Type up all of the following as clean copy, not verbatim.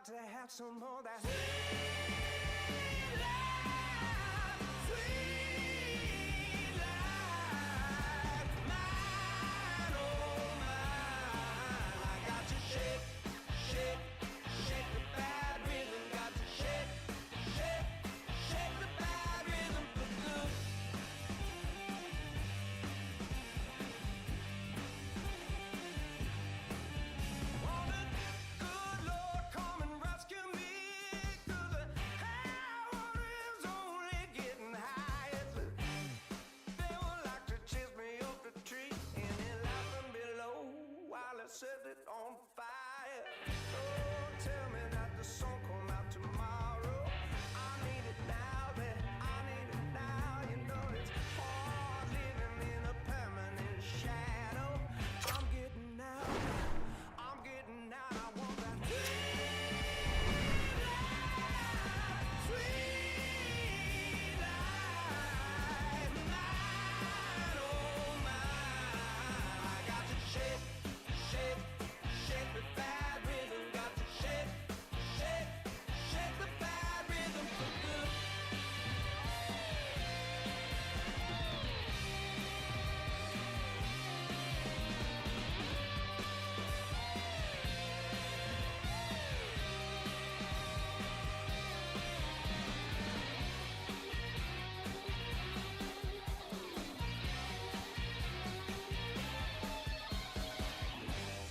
to have some more of that sweet life. Mine, oh mine. I got to shake, shake, shake the bad rhythm. Got to shake, shake, shake the bad rhythm for good. Wanted, good Lord, come and rescue me, 'cause the hour is only getting higher. They would like to chase me up the tree and then laughing below while I set it on fire. Oh, tell me that the sun come out tomorrow. I need it now, that I need it now. You know it's hard living in a permanent shadow. I'm getting out, I'm getting out. I want that sweet life. Mine, oh mine. I got to shake, shake, shake the bad rhythm. Got to shake, shake, shake the bad rhythm for good.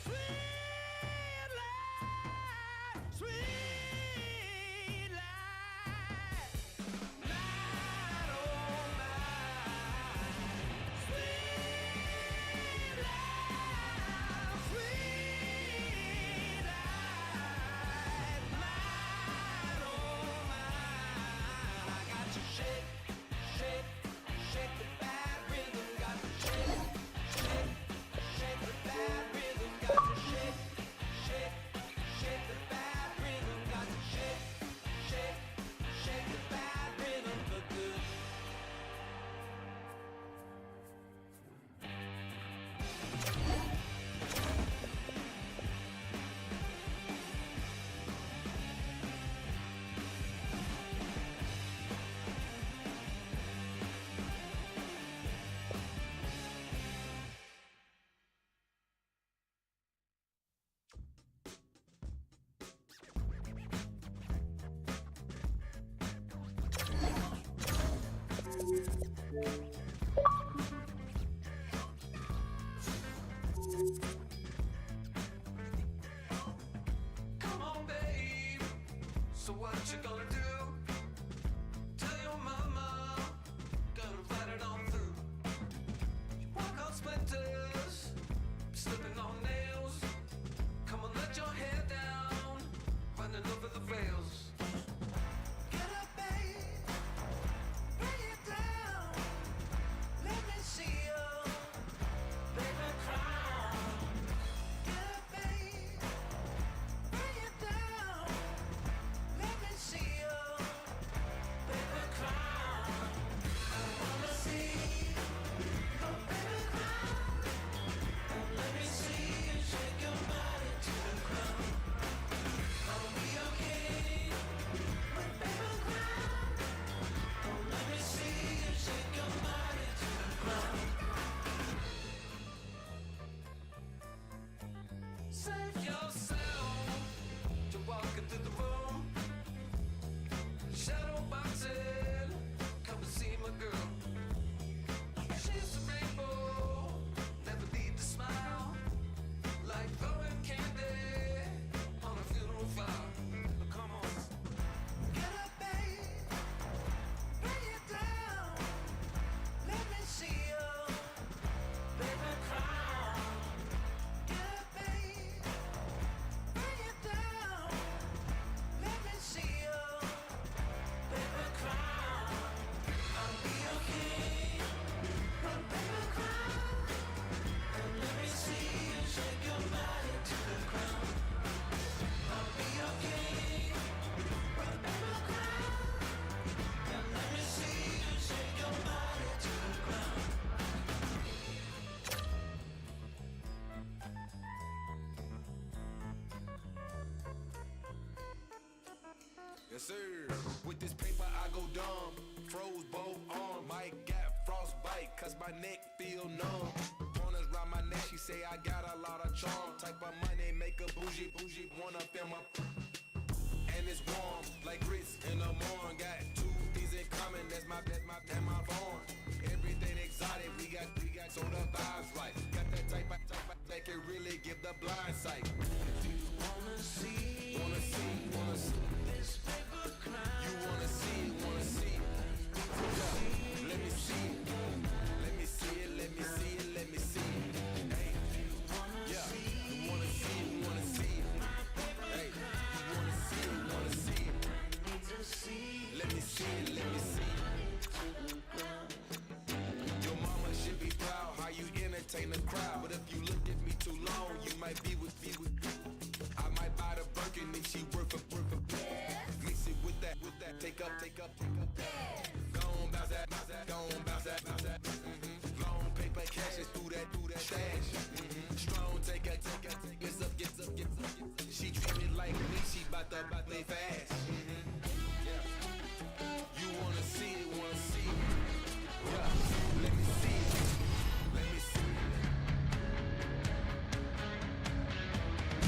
Sweet life, sweet life. Mine, oh mine. Sweet life, sweet life. Mine, oh mine. I got to shake, shake, shake the bad rhythm. Got to shake, shake, shake the bad rhythm. Got to shake, shake, shake the bad rhythm. Got to shake, shake, shake the bad rhythm for good. Come on, babe. So what you gonna do? Tell your mama, gonna fight it on through. You walk on splinters, slipping on nails. Come on, let your hair down, running over the rails. Get up, babe, bring it down. sir. With this paper I go dumb. Froze both arms. Might got frostbite, cause my neck feel numb. Corners round my neck, she say I got a lot of charm. Type of money make a bougie, wanna feel my. And it's warm, like grits in the morning. Got two things in common, that's my phone. Everything exotic, we got so the vibes right. Got that type of that can really give the blind sight. If you wanna see this paper climb. You wanna see yeah. Let me see it. Hey, you wanna see it. Hey, you wanna see it. Let me see it. Your mama should be proud how you entertain the crowd. But if you look at me too long, you might be with me. I might buy the Birkin if she worth a mix it with that. Take up. Go on, bounce that. Long paper cash is through that stash. Strong, take up. Gets up. She treat me like me, she bout to play fast. Yeah. You wanna see it. Yeah. Let me see it.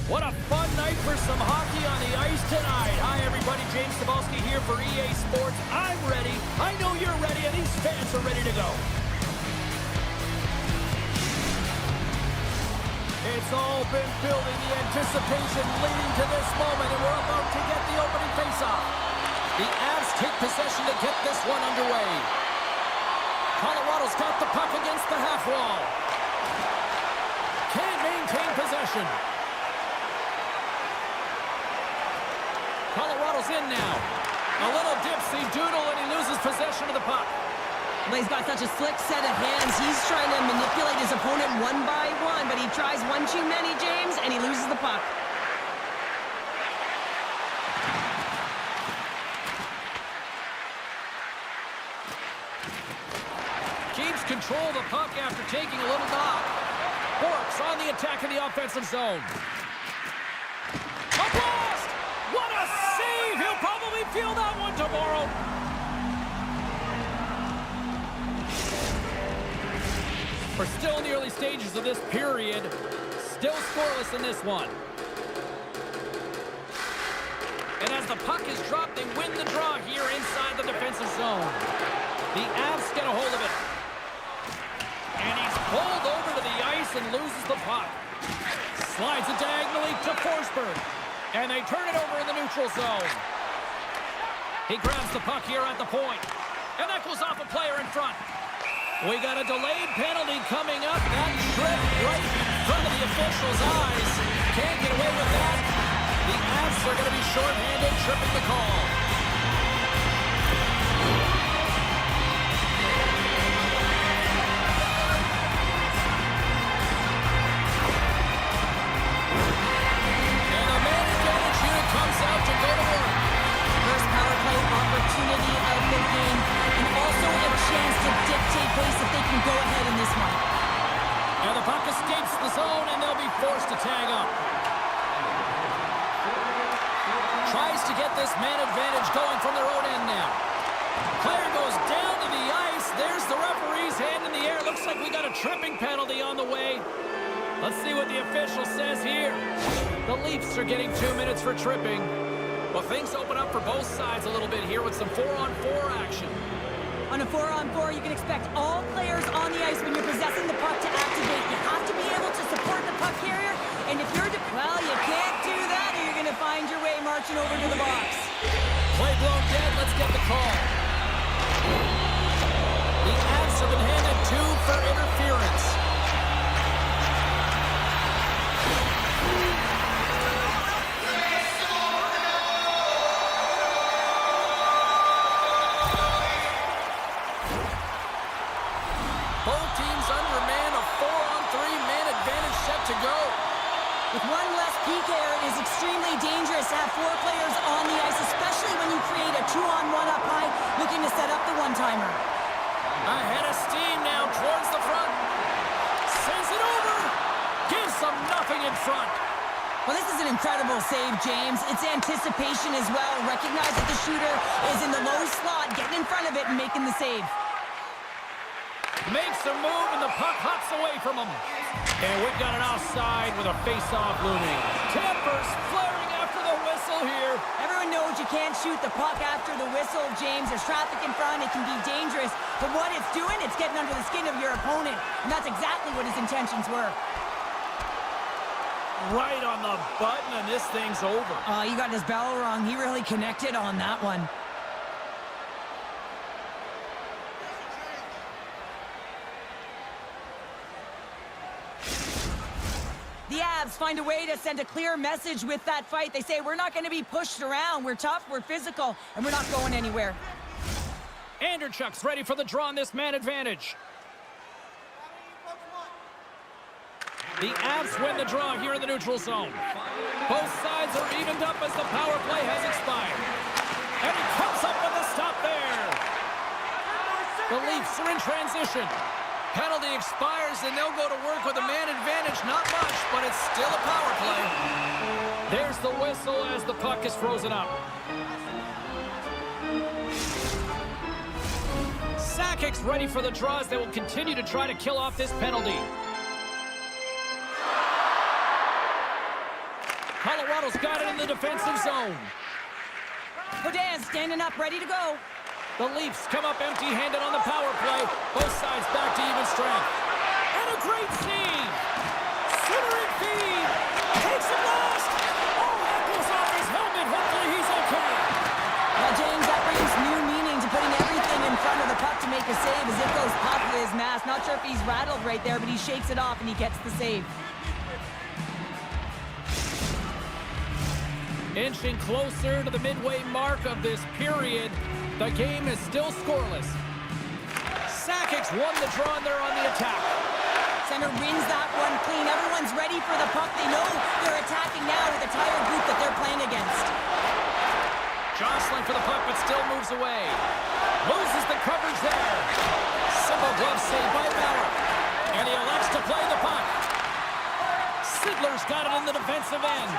What a fun night for some hockey on the ice tonight. Hi, everybody. James Cebulski here for EA Sports. I'm ready. I know you're ready, and these fans are ready to go. It's all been building, the anticipation leading to this moment, and we're about to get the opening faceoff. The Avs take possession to get this one underway. Colorado's got the puck against the half wall. Can't maintain possession. Colorado's in now. A little dipsy doodle, and he loses possession of the puck. Well, he's got such a slick set of hands. He's trying to manipulate his opponent one by one, but he tries one too many, James, and he loses the puck. Keeps control of the puck after taking a little knock. Borks on the attack in the offensive zone. A blast! What a save! He'll probably feel that one tomorrow. We're still in the early stages of this period. Still scoreless in this one. And as the puck is dropped, they win the draw here inside the defensive zone. The Avs get a hold of it. And he's pulled over to the ice and loses the puck. Slides it diagonally to Forsberg. And they turn it over in the neutral zone. He grabs the puck here at the point. And that goes off a player in front. We got a delayed penalty coming up. That trip right in front of the official's eyes. Can't get away with that. The Avs are going to be shorthanded, tripping the call. And the man advantage unit comes out to go to work. First power play opportunity of the game, and also a chance to dictate pace if they can go ahead in this one. And the puck escapes the zone, and they'll be forced to tag up. Tries to get this man advantage going from their own end now. Player goes down to the ice. There's the referee's hand in the air. Looks like we got a tripping penalty on the way. Let's see what the official says here. The Leafs are getting 2 minutes for tripping. Well, things open up for both sides a little bit here with some 4-on-4 action. On a 4-on-4, you can expect all players on the ice when you're possessing the puck to activate. You have to be able to support the puck carrier, and if you're well, you can't do that, or you're going to find your way marching over to the box. Play blown dead. Let's get the call. The Avs have been handed 2 for interference. Both teams under man, a 4-on-3 man advantage set to go. With one less PK, it is extremely dangerous to have 4 players on the ice, especially when you create a 2-on-1 up high, looking to set up the one-timer. Ahead of steam now towards the front. Sends it over. Gives them nothing in front. Well, this is an incredible save, James. It's anticipation as well. Recognize that the shooter is in the low slot, getting in front of it and making the save. Makes a move, and the puck hops away from him. And we've got an offside with a face-off looming. Tampa's flaring after the whistle here. Everyone knows you can't shoot the puck after the whistle, James. There's traffic in front. It can be dangerous. But what it's doing, it's getting under the skin of your opponent. And that's exactly what his intentions were. Right on the button, and this thing's over. He got his bell wrong. He really connected on that one. The Avs find a way to send a clear message with that fight. They say, we're not going to be pushed around. We're tough, we're physical, and we're not going anywhere. Anderchuk's ready for the draw on this man advantage. The Avs win the draw here in the neutral zone. Both sides are evened up as the power play has expired. And he comes up with a stop there. The Leafs are in transition. Penalty expires, and they'll go to work with a man advantage. Not much, but it's still a power play. There's the whistle as the puck is frozen up. Sakic's ready for the draw as they will continue to try to kill off this penalty. Colorado's got it in the defensive zone. Hodan standing up, ready to go. The Leafs come up empty-handed on the power play. Both sides back to even strength. And a great save. Centering feed. Takes a blast. Oh, that goes off his helmet. Hopefully he's okay. Now, James, that brings new meaning to putting everything in front of the puck to make a save as it goes pop with his mask. Not sure if he's rattled right there, but he shakes it off and he gets the save. Inching closer to the midway mark of this period. The game is still scoreless. Sakic's won the draw and they're on the attack. Center wins that one clean. Everyone's ready for the puck. They know they're attacking now with the tired group that they're playing against. Jostling for the puck, but still moves away. Loses the coverage there. Simple glove save by Bauer. And he elects to play the puck. Sidler's got it in the defensive end.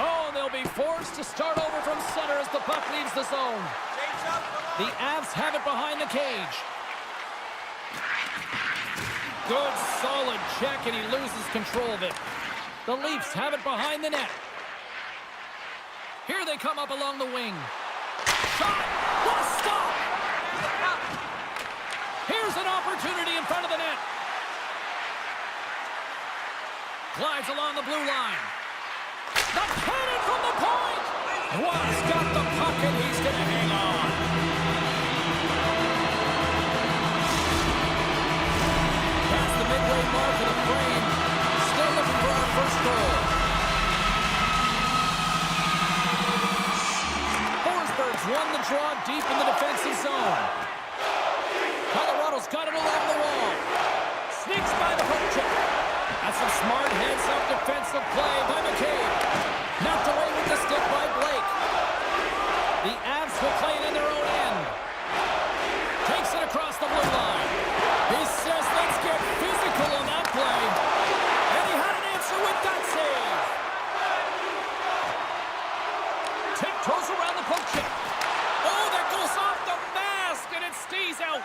Oh, they'll be forced to start over from center as the puck leaves the zone. The Avs have it behind the cage. Good, solid check, and he loses control of it. The Leafs have it behind the net. Here they come up along the wing. Shot! What a stop! Here's an opportunity in front of the net. Glides along the blue line. The cannon from the point! Roy's got the puck and he's going to hang on. Past the midway mark of the frame. Still looking for our first goal. Forsberg's won the draw deep in the defensive zone. Colorado's got it along the wall. Sneaks by the hook check. That's some smart heads-up defensive play by McCabe. Knocked away with the stick by Blake. The Avs will play it in their own end. Takes it across the blue line. He says, let's get physical on that play. And he had an answer with that save. Tiptoes around the poke check. Oh, that goes off the mask, and it stays out.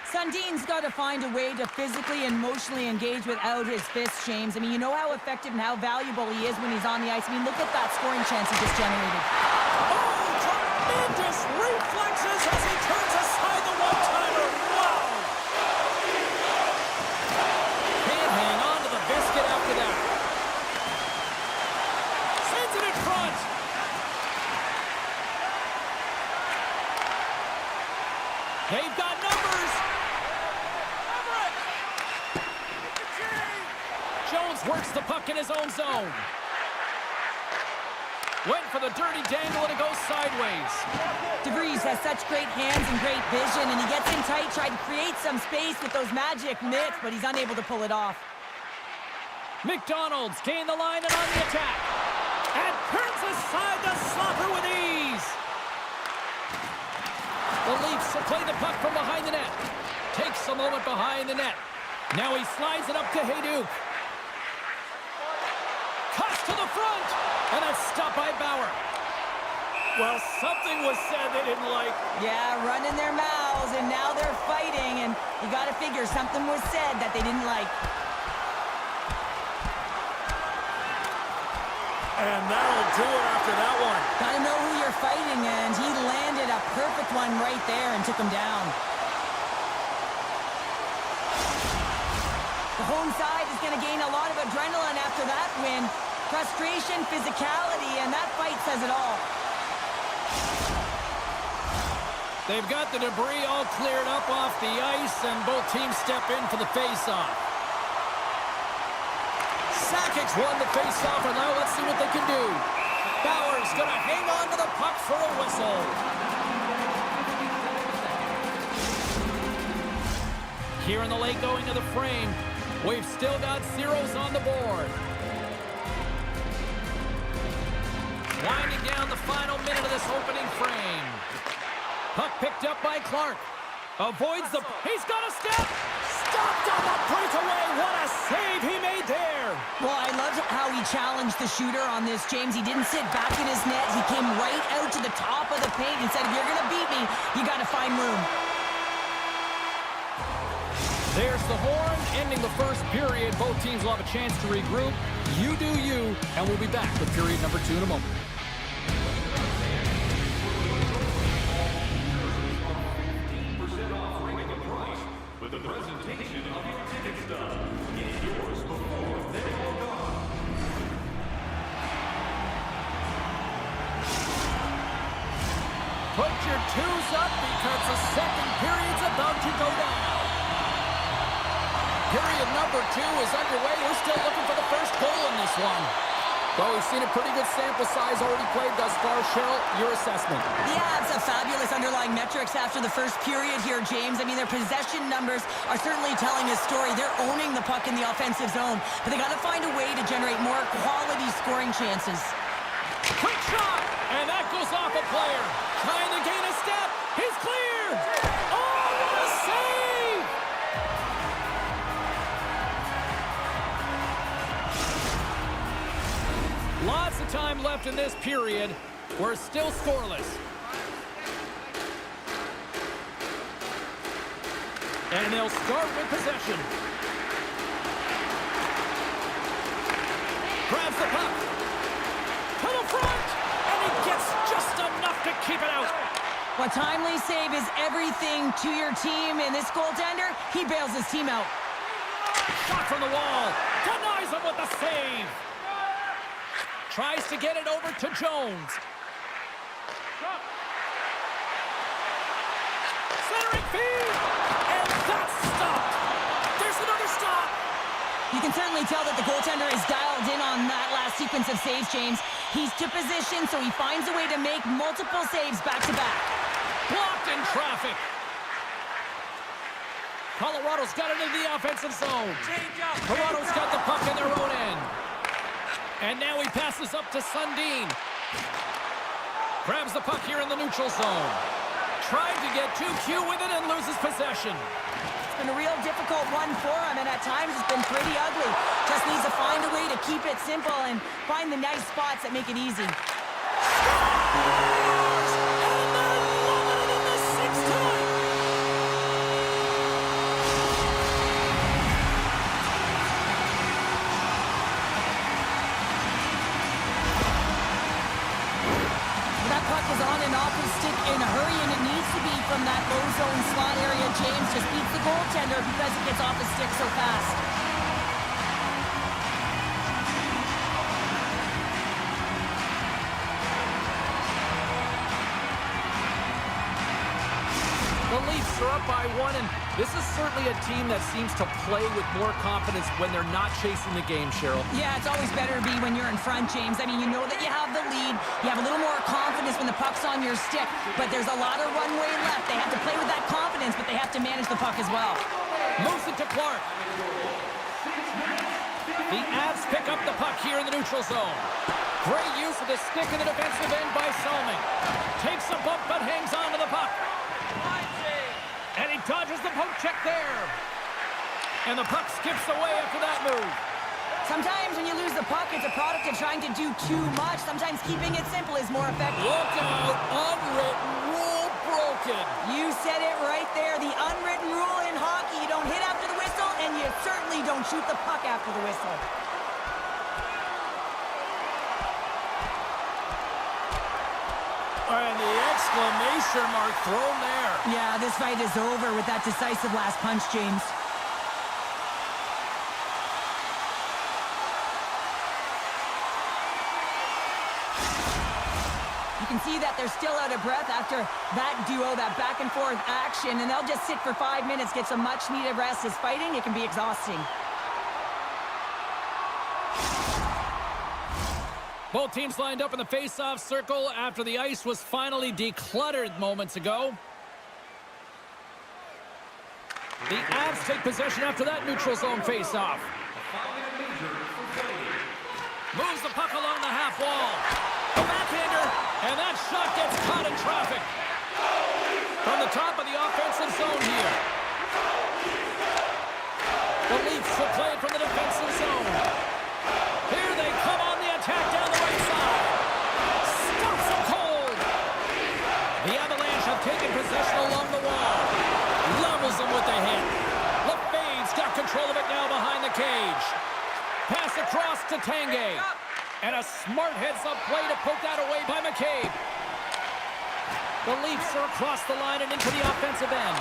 Sundin's got to find a way to physically and emotionally engage without his fists, James. I mean, you know how effective and how valuable he is when he's on the ice. I mean, look at that scoring chance he just generated. Oh, tremendous reflexes as he turns aside the one-timer. Wow! Can't hang on to the biscuit after that. Sends it in front. They've got numbers. Jones works the puck in his own zone. Went for the dirty dangle and it goes sideways. DeVries has such great hands and great vision, and he gets in tight, trying to create some space with those magic mitts, but he's unable to pull it off. McDonald's gained the line and on the attack. And turns aside the slapper with ease. The Leafs will play the puck from behind the net. Takes a moment behind the net. Now he slides it up to Hayduk. by Bauer. Well, something was said they didn't like. Yeah, running their mouths, and now they're fighting, and you got to figure something was said that they didn't like. And that'll do it after that one. Got to know who you're fighting, and he landed a perfect one right there and took him down. The home side is going to gain a lot of adrenaline after that win. Frustration, physicality, and that fight says it all. They've got the debris all cleared up off the ice, and both teams step in for the face-off. Sakic won the face-off, and now let's see what they can do. Bauer's going to hang on to the puck for a whistle. Here in the late going of the frame, we've still got zeros on the board. Winding down the final minute of this opening frame. Puck picked up by Clark. Avoids the... He's got a step! Stopped on the breakaway! What a save he made there! Well, I loved how he challenged the shooter on this, James. He didn't sit back in his net. He came right out to the top of the paint and said, if you're going to beat me, you got to find room. There's the horn, ending the first period. Both teams will have a chance to regroup. You do you, and we'll be back with period number 2 in a moment. Put your twos up because the second period's about to go down. Period number 2 is underway. We're still looking for the first goal in this one. Well, we've seen a pretty good sample size already played thus far. Cheryl, your assessment. Yeah, it's a fabulous underlying metrics after the first period here, James. I mean, their possession numbers are certainly telling a story. They're owning the puck in the offensive zone, but they got to find a way to generate more quality scoring chances. Quick shot! And that goes off a player. Trying to gain a step. He's clear! Oh, what a save! Lots of time left in this period. We're still scoreless. And they'll start with possession. Grabs the puck. To the front! And he gets just enough to keep it out. A timely save is everything to your team, and this goaltender, he bails his team out. Shot from the wall. Denies him with the save. Tries to get it over to Jones. Centering feed. And that's stopped. There's another stop. You can certainly tell that the goaltender is dialed in on that last sequence of saves, James. He's to position, so he finds a way to make multiple saves back-to-back. Blocked in traffic. Colorado's got it in the offensive zone. Toronto's got the puck in their own end. And now he passes up to Sundin. Grabs the puck here in the neutral zone. Tried to get 2Q with it and loses possession. It's been a real difficult one for him, and at times it's been pretty ugly. Just needs to find a way to keep it simple and find the nice spots that make it easy. In a hurry, and it needs to be from that low zone slot area. James just beats the goaltender because it gets off the stick so fast. The Leafs are up by 1, and this is certainly a team that seems to play with more confidence when they're not chasing the game, Cheryl. Yeah, it's always better to be when you're in front, James. I mean, you know that you have the lead. You have a little more confidence when the puck's on your stick, but there's a lot of runway left. They have to play with that confidence, but they have to manage the puck as well. Moves it to Clark. The Avs pick up the puck here in the neutral zone. Great use of the stick in the defensive end by Salming. Takes a bump, but hangs on to the puck. And he dodges the poke check there. And the puck skips away after that move. Sometimes when you lose the puck, it's a product of trying to do too much. Sometimes keeping it simple is more effective. Look out! Unwritten rule broken. You said it right there. The unwritten rule in hockey. You don't hit after the whistle, and you certainly don't shoot the puck after the whistle. And the exclamation mark thrown there. Yeah, this fight is over with that decisive last punch, James. You can see that they're still out of breath after that duo, that back and forth action, and they'll just sit for 5 minutes, get some much needed rest. As fighting, it can be exhausting. Both teams lined up in the face-off circle after the ice was finally decluttered moments ago. The Avs take possession after that neutral zone face-off. Moves the puck along the half wall. The backhander, and that shot gets caught in traffic. From the top of the offensive zone here. The Leafs will play it from the defensive zone. Here they come on the attack down the right side. Stops them cold. The Avalanche have taken possession along the wall. Levels them with the hit. LeFave's got control of it now behind the cage. Pass across to Tanguay. And a smart heads-up play to poke that away by McCabe. The Leafs are across the line and into the offensive end.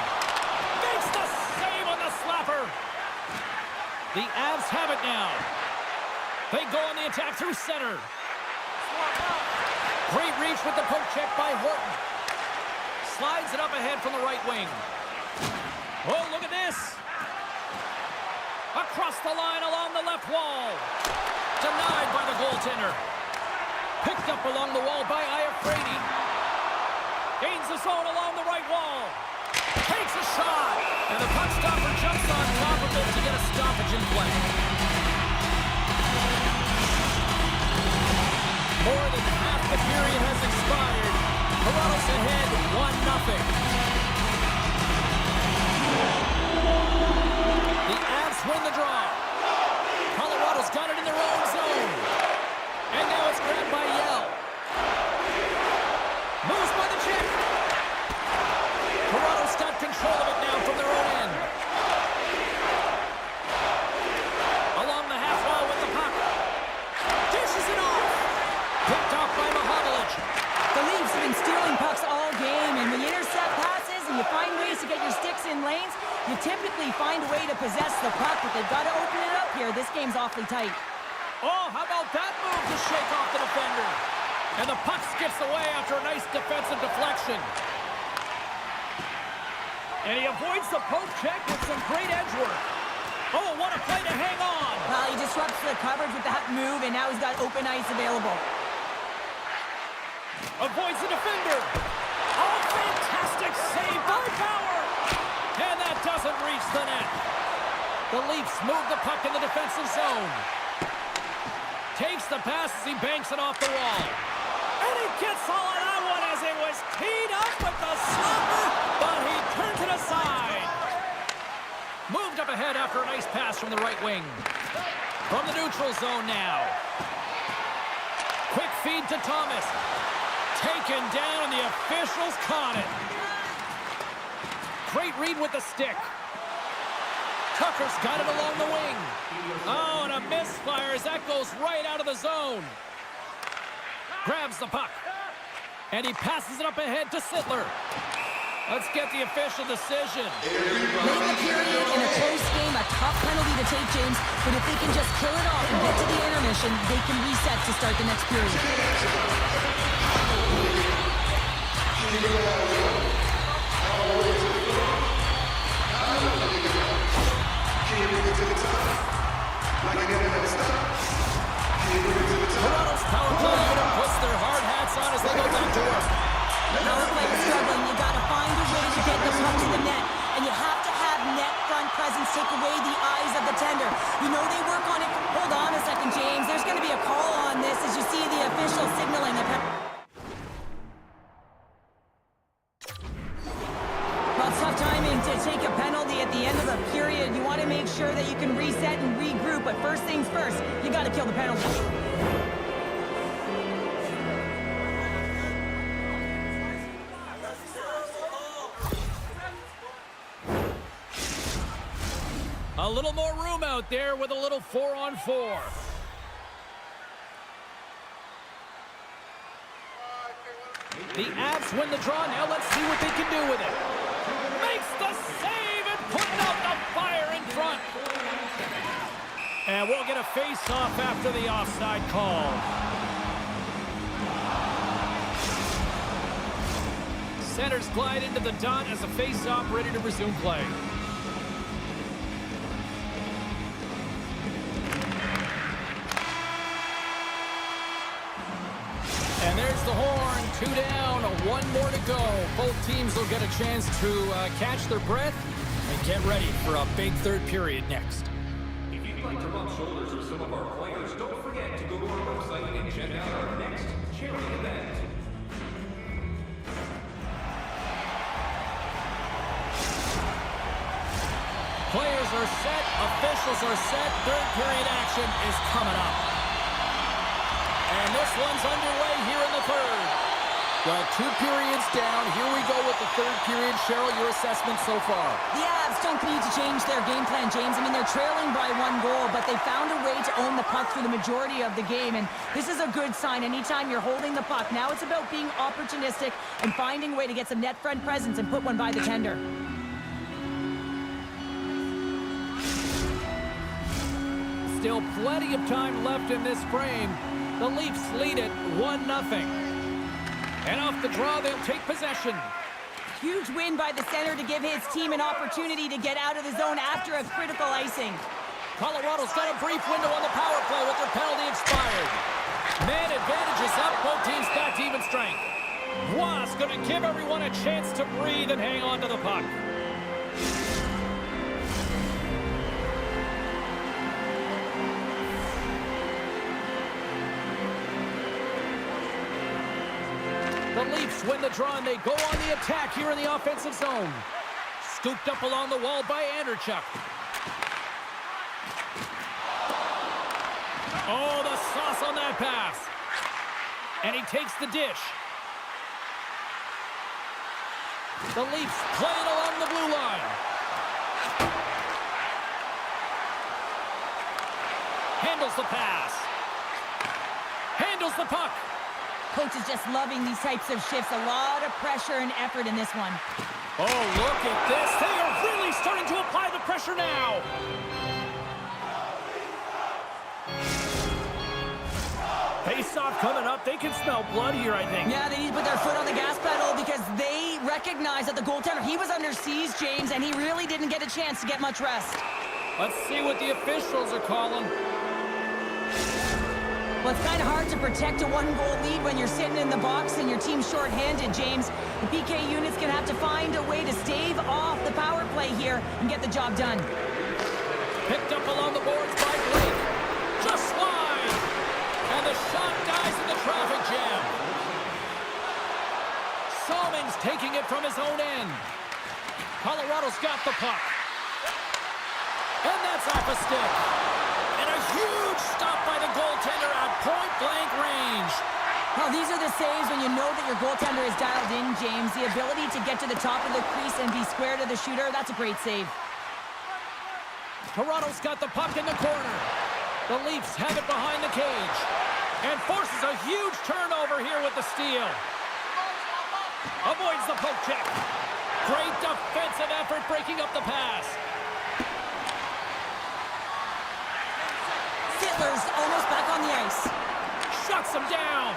Makes the save on the slapper. The Avs have it now. They go on the attack through center. Great reach with the poke check by Horton. Slides it up ahead from the right wing. Oh, look at this. Across the line along the left wall. Denied by the goaltender. Picked up along the wall by Iafrate. Gains the zone along the right wall. Takes a shot. And the puck stopper jumps on top of it to get a stoppage in play. More than half the period has expired. Toronto's ahead 1-0. The Avs win the draw. Colorado's got it in their own zone. And now it's grabbed by Yell. Moves by the check. Toronto's got control of it now from their own end. Along the half wall with the puck. Dishes it off. Picked off by Mahovlich. The Leafs have been stealing pucks all game, and when you intercept passes and you find ways to get your sticks in lanes, you typically find a way to possess the puck, but they've got to open it up here. This game's awfully tight. Oh, how about that move to shake off the defender? And the puck skips away after a nice defensive deflection. And he avoids the poke check with some great edge work. Oh, what a play to hang on. Well, he disrupts the coverage with that move, and now he's got open ice available. Avoids the defender. Oh, fantastic save by Power. And that doesn't reach the net. The Leafs move the puck in the defensive zone. Takes the pass as he banks it off the wall. And he gets all of that one as it was teed up with the slapper, but he turns it aside. Moved up ahead after a nice pass from the right wing. From the neutral zone now. Quick feed to Thomas. Taken down, and the officials caught it. Great read with the stick. Tucker's got it along the wing. Oh, and a misfire as that goes right out of the zone. Grabs the puck. And he passes it up ahead to Sittler. Let's get the official decision. Late in the period, in a close game, a tough penalty to take, James, but if they can just kill it off and get to the intermission, they can reset to start the next period. Toronto's power play unit puts their hard hats on as they go back to work. Power play is struggling. You got to find a way to get the puck to the net, and you have to have net front presence take away the eyes of the tender. You know they work on it. Hold on a second, James. There's going to be a call on this as you see the official signaling a penalty. Well, tough timing to take a penalty at the end of the period. You want to make sure that you can reset and regroup, but first things first, you got to kill the penalty. A little more room out there with a little 4-on-4. The Avs win the draw. Now let's see what they can do with it. Makes the save and putting out the fire in front. And we'll get a face-off after the offside call. Centers glide into the dot as a face-off ready to resume play. And there's the horn. 2 down, 1 more to go. Both teams will get a chance to catch their breath and get ready for a big third period next. If you'd like to rub shoulders with some of our players, don't forget to go to our website and check out our next charity event. Players are set, officials are set, third period action is coming up. And this one's underway here in the third. Well, 2 periods down. Here we go with the third period. Cheryl, your assessment so far? The Avs don't need to change their game plan, James. I mean, they're trailing by 1 goal, but they found a way to own the puck through the majority of the game, and this is a good sign. Anytime you're holding the puck, now it's about being opportunistic and finding a way to get some net front presence and put one by the tender. Still plenty of time left in this frame. The Leafs lead it 1-0. And off the draw, they'll take possession. Huge win by the center to give his team an opportunity to get out of the zone after a critical icing. Colorado's got a brief window on the power play with their penalty expired. Man advantage is up. Both teams back to even strength. Roy's going to give everyone a chance to breathe and hang on to the puck. The Leafs win the draw, and they go on the attack here in the offensive zone. Scooped up along the wall by Anderchuk. Oh, the sauce on that pass. And he takes the dish. The Leafs playing along the blue line. Handles the pass. Handles the puck. Coach is just loving these types of shifts. A lot of pressure and effort in this one. Oh, look at this. They are really starting to apply the pressure now. Face-off coming up. They can smell blood here, I think. Yeah, they need to put their foot on the gas pedal because they recognize that the goaltender, he was under siege, James, and he really didn't get a chance to get much rest. Let's see what the officials are calling. Well, it's kind of hard to protect a 1-goal lead when you're sitting in the box and your team's short-handed, James. The PK unit's going to have to find a way to stave off the power play here and get the job done. Picked up along the boards by Blake. Just wide. And the shot dies in the traffic jam. Salming's taking it from his own end. Colorado's got the puck. And that's off a stick. And a huge stop by the goaltender at point-blank range. Well, these are the saves when you know that your goaltender is dialed in, James. The ability to get to the top of the crease and be square to the shooter, that's a great save. Toronto's got the puck in the corner. The Leafs have it behind the cage. And forces a huge turnover here with the steal. Avoids the poke check. Great defensive effort breaking up the pass. Sittler's almost back on the ice. Shuts him down.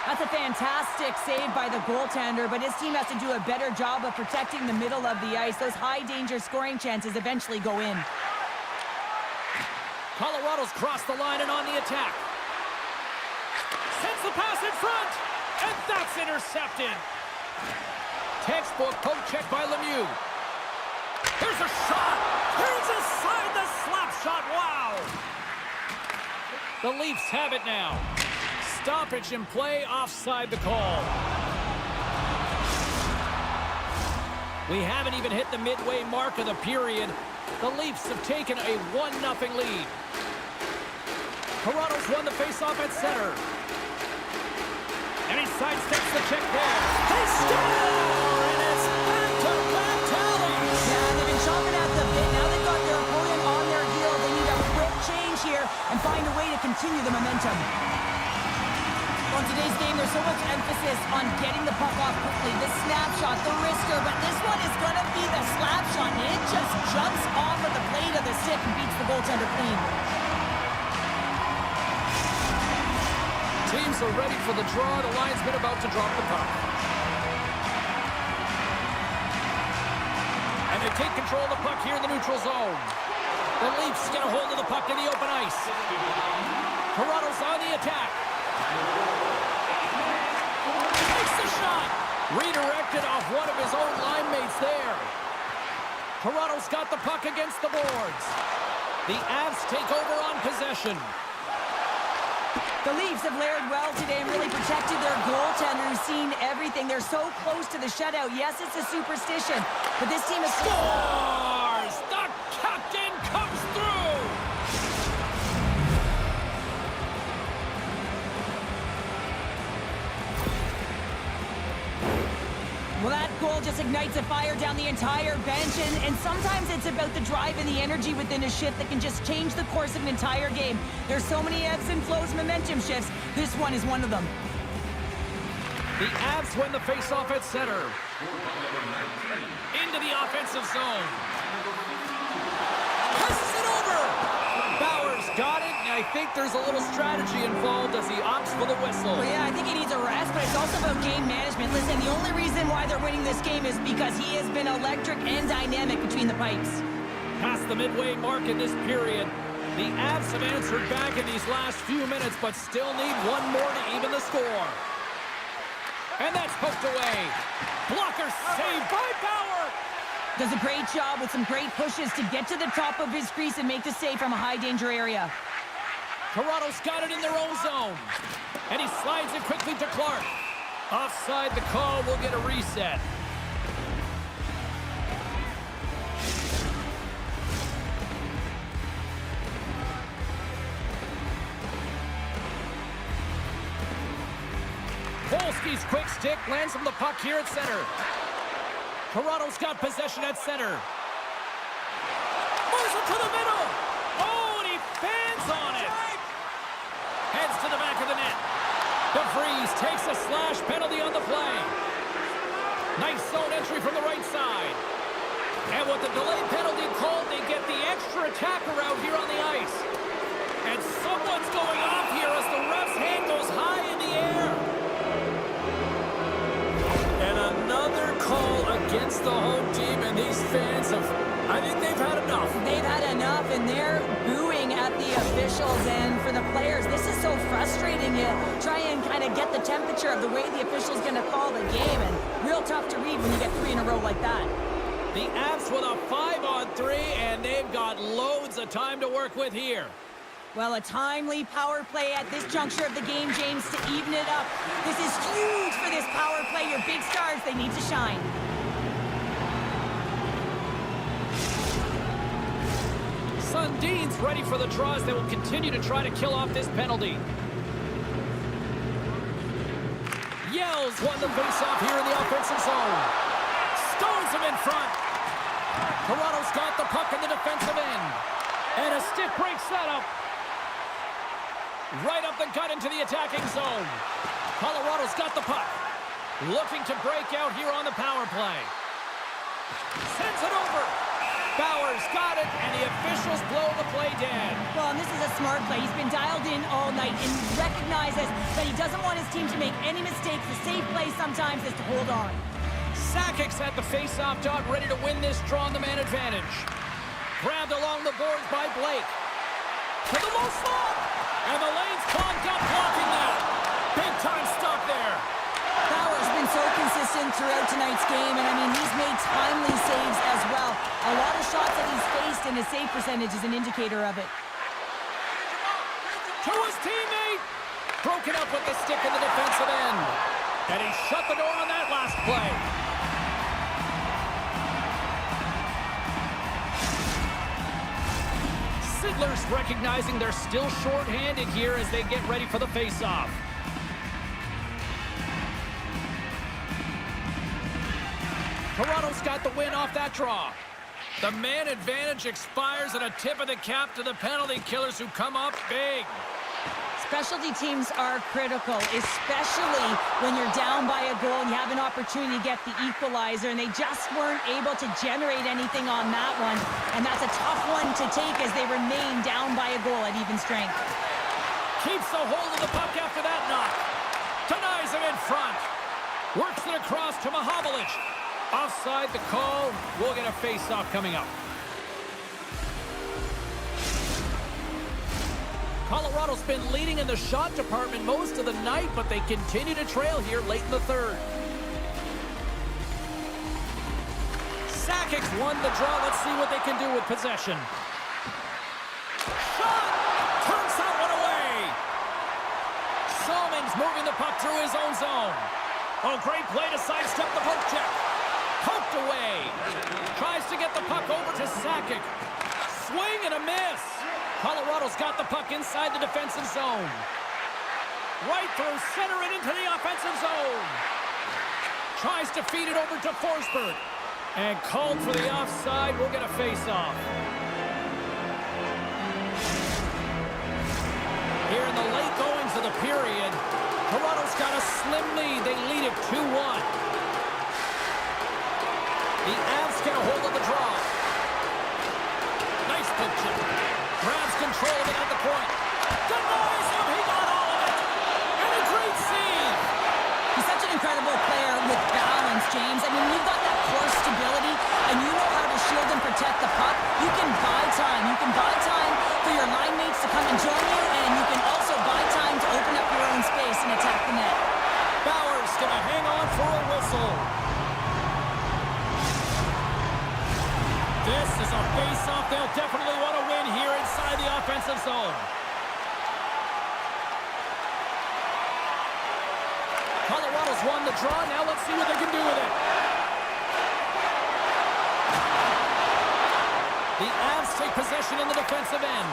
That's a fantastic save by the goaltender, but his team has to do a better job of protecting the middle of the ice. Those high-danger scoring chances eventually go in. Colorado's crossed the line and on the attack. Sends the pass in front, and that's intercepted. Textbook poke check by Lemieux. Here's a shot. Here's aside the slap shot. Wow. The Leafs have it now. Stoppage in play, offside the call. We haven't even hit the midway mark of the period. The Leafs have taken a 1-0 lead. Toronto's won the faceoff at center. And he sidesteps the check there. They score! And it's back-to-back tallies! Yeah, they've been chomping at the bit. Now they've got their opponent on their heels. They need a quick change here and find a way to continue the momentum. On today's game, there's so much emphasis on getting the puck off quickly. The snapshot, the wrister, but this one is going to be the slap shot. And it just jumps off of the blade of the stick and beats the goaltender clean. Teams are ready for the draw. The linesman about to drop the puck. And they take control of the puck here in the neutral zone. The Leafs get a hold of the puck in the open ice. Toronto's on the attack. Takes the shot. Redirected off one of his own line mates there. Toronto's got the puck against the boards. The Avs take over on possession. The Leafs have layered well today and really protected their goaltender who's seen everything. They're so close to the shutout. Yes, it's a superstition, but this team is... Scores! The captain comes through! Well, that goal just ignites a fire down the entire bench, and sometimes it's about the drive and the energy within a shift that can just change the course of an entire game. There's so many ebbs and flows, momentum shifts. This one is one of them. The Avs win the faceoff at center. Into the offensive zone. Passes it over! Bauer's got it, and I think there's a little strategy involved as he opts for the whistle. Well, yeah, I think he needs a rest, but it's also about game management. Listen, the only reason why they're winning this game is because he has been electric and dynamic between the pipes. Past the midway mark in this period, the Avs have answered back in these last few minutes, but still need one more to even the score. And that's poked away. Blocker saved by Bauer. Does a great job with some great pushes to get to the top of his crease and make the save from a high-danger area. Toronto's got it in their own zone. And he slides it quickly to Clark. Offside the call, will get a reset. Polsky's quick stick lands him the puck here at center. Toronto's got possession at center. Moves it to the middle. Oh, and he fans on it. Heads to the back of the net. DeVries takes a slash penalty on the play. Nice zone entry from the right side. And with the delay penalty called, they get the extra attacker out here on the ice. And someone's going off here as the ref's hand goes high in the air. And another call against the home team, and these fans have, I think they've had enough. They've had enough, and they're booing at the officials. And for the players, this is so frustrating. You try and kind of get the temperature of the way the official's going to call the game, and real tough to read when you get 3 in a row like that. The Avs with a 5-on-3, and they've got loads of time to work with here. Well, a timely power play at this juncture of the game, James, to even it up. This is huge for this power play. Your big stars, they need to shine. Sundin's ready for the draws. They will continue to try to kill off this penalty. Yells won the faceoff here in the offensive zone. Stones him in front. Toronto's got the puck in the defensive end. And a stick break setup. Right up the gut into the attacking zone. Colorado's got the puck. Looking to break out here on the power play. Sends it over. Bauer's got it, and the officials blow the play dead. Well, and this is a smart play. He's been dialed in all night and recognizes that he doesn't want his team to make any mistakes. The safe play sometimes is to hold on. Sakic's at the face-off dot, ready to win this draw on the man advantage. Grabbed along the boards by Blake. To the low slot. And the lane's clogged up, blocking that. Big-time stop there. Bauer's been so consistent throughout tonight's game, and I mean, he's made timely saves as well. A lot of shots that he's faced, and his save percentage is an indicator of it. To his teammate. Broken up with the stick in the defensive end. And he shut the door on that last play. Fiddler's recognizing they're still short-handed here as they get ready for the face-off. Toronto's got the win off that draw. The man advantage expires and a tip of the cap to the penalty killers who come up big. Specialty teams are critical, especially when you're down by a goal and you have an opportunity to get the equalizer, and they just weren't able to generate anything on that one. And that's a tough one to take as they remain down by a goal at even strength. Keeps a hold of the puck after that knock. Denies him in front. Works it across to Mahovlich. Offside the call. We'll get a face-off coming up. Colorado's been leading in the shot department most of the night, but they continue to trail here late in the third. Sakic's won the draw. Let's see what they can do with possession. Shot! Turns that one away. Salming's moving the puck through his own zone. Oh, great play to sidestep the poke check. Poked away. Tries to get the puck over to Sakic. Swing and a miss. Colorado's got the puck inside the defensive zone. Right through center and into the offensive zone. Tries to feed it over to Forsberg. And called for the offside. We'll get a face-off. Here in the late goings of the period, Toronto's got a slim lead. They lead it 2-1. The Avs get a hold of the draw. Nice poke check. Grabs control of it at the point. Denies him. He got all of it. And a great save. He's such an incredible player with balance, James. I mean, you've got that core stability, and you know how to shield and protect the puck. You can buy time. You can buy time for your line mates to come and join you, and you can also buy time to open up your own space and attack the net. Bauer's going to hang on for a whistle. This is a face-off they'll definitely want to win here inside the offensive zone. Colorado's won the draw. Now let's see what they can do with it. The Avs take possession in the defensive end.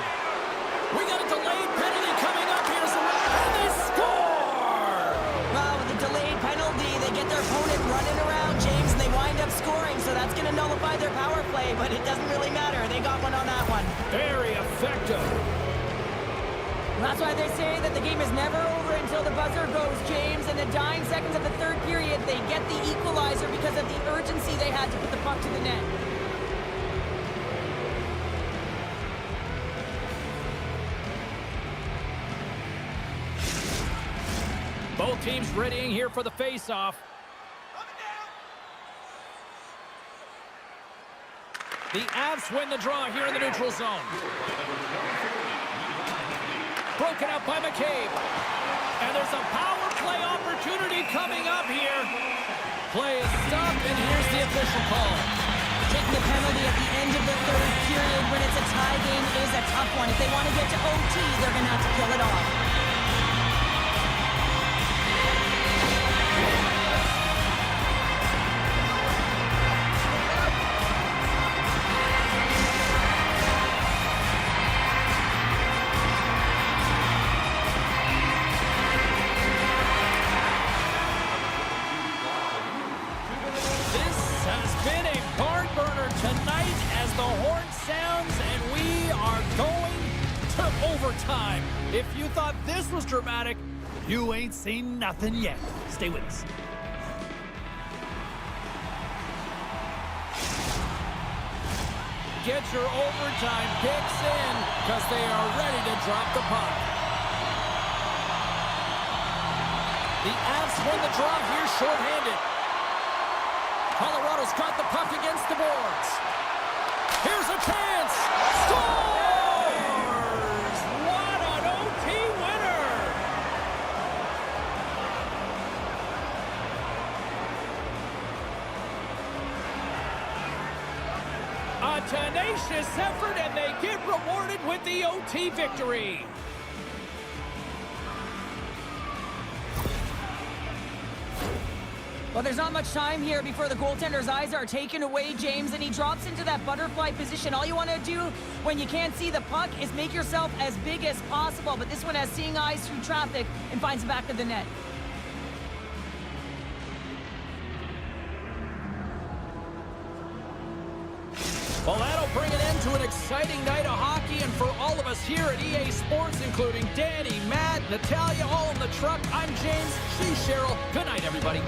We got a delayed penalty coming up here, and they score! Well, with a delayed penalty, they get their opponent running around, James, and they wind up scoring, so that's going to nullify their power play, but it doesn't really matter. They got one on that one. Very effective. That's why they say that the game is never over until the buzzer goes, James. In the dying seconds of the third period, they get the equalizer because of the urgency they had to put the puck to the net. Both teams readying here for the face-off. The Avs win the draw here in the neutral zone. Broken up by McCabe. And there's a power play opportunity coming up here. Play is stopped, and here's the official call. Taking the penalty at the end of the third period when it's a tie game is a tough one. If they want to get to OT, they're going to have to kill it off. Overtime. If you thought this was dramatic, you ain't seen nothing yet. Stay with us. Get your overtime picks in because they are ready to drop the puck. The Avs win the draw here shorthanded. Colorado's got the puck against the boards. Here's a chance. Score! A tenacious effort, and they get rewarded with the OT victory. Well, there's not much time here before the goaltender's eyes are taken away, James, and he drops into that butterfly position. All you want to do when you can't see the puck is make yourself as big as possible, but this one has seeing eyes through traffic and finds the back of the net. Well, that'll bring an end to an exciting night of hockey, and for all of us here at EA Sports, including Danny, Matt, Natalia, all in the truck, I'm James, she's Cheryl. Good night, everybody.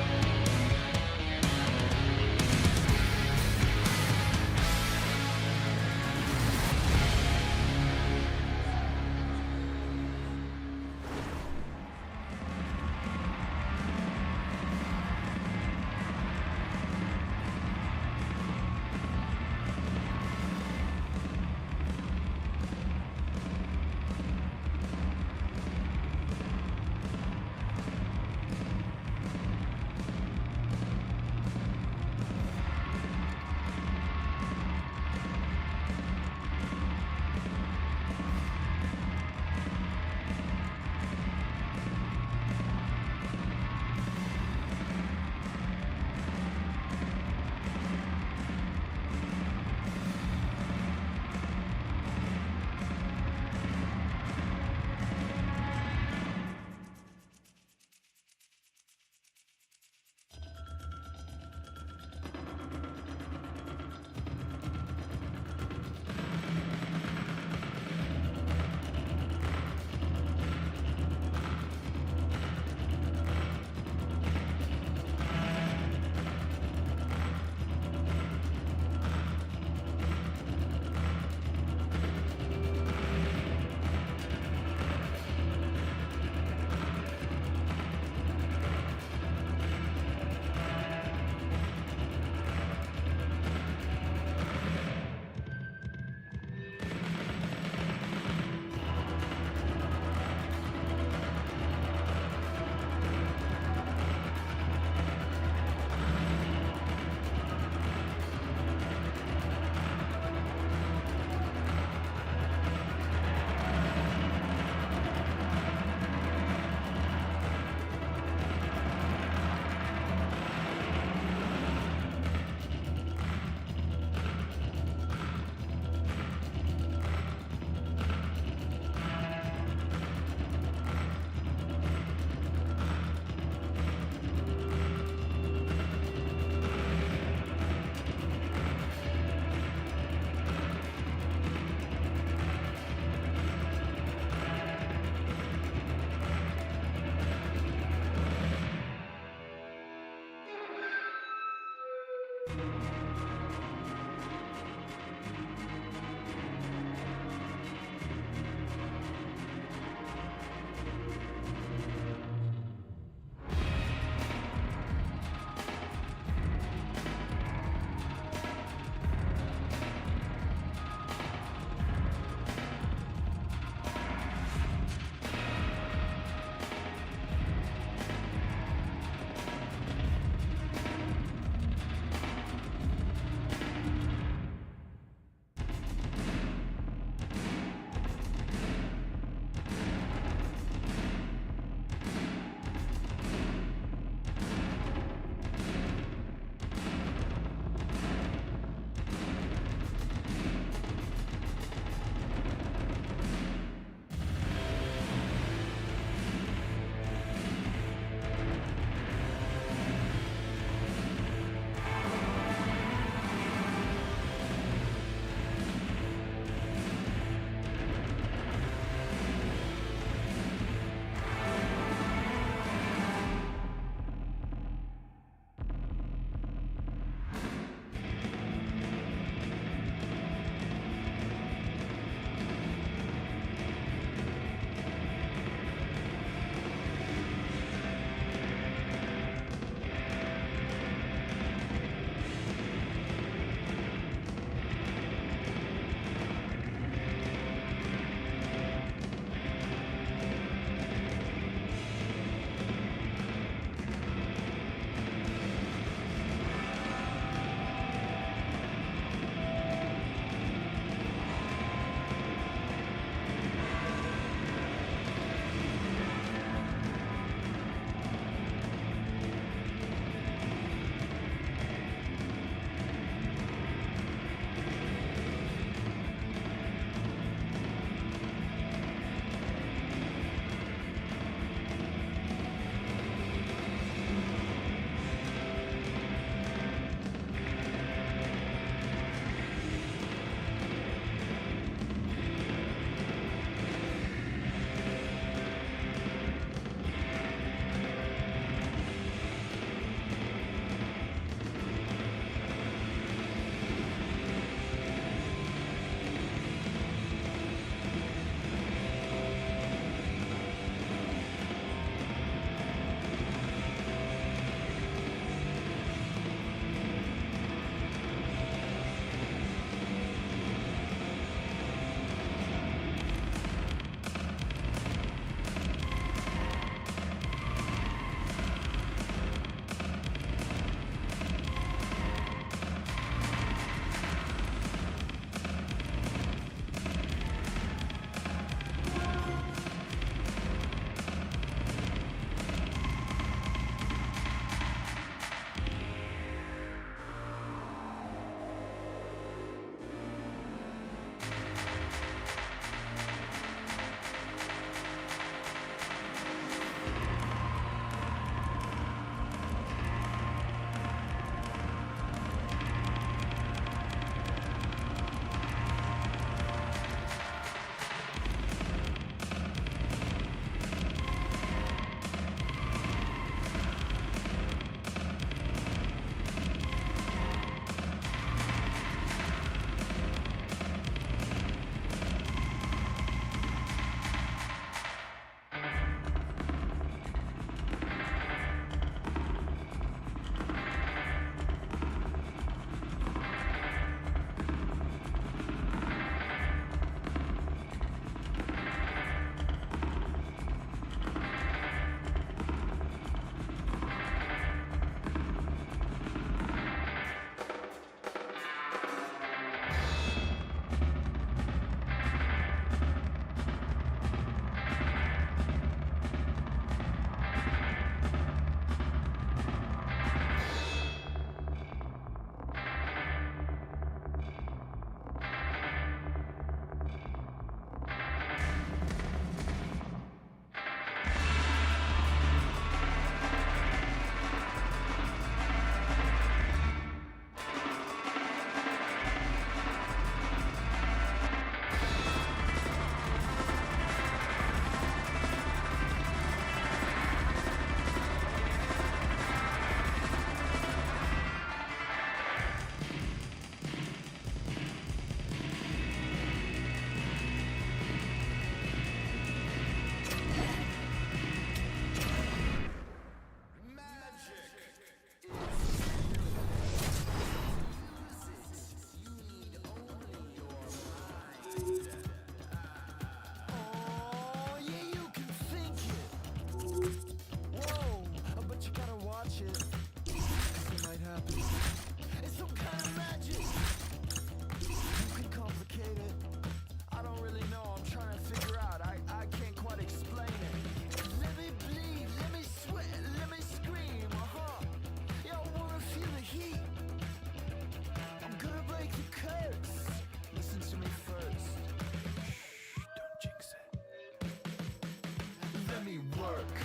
work.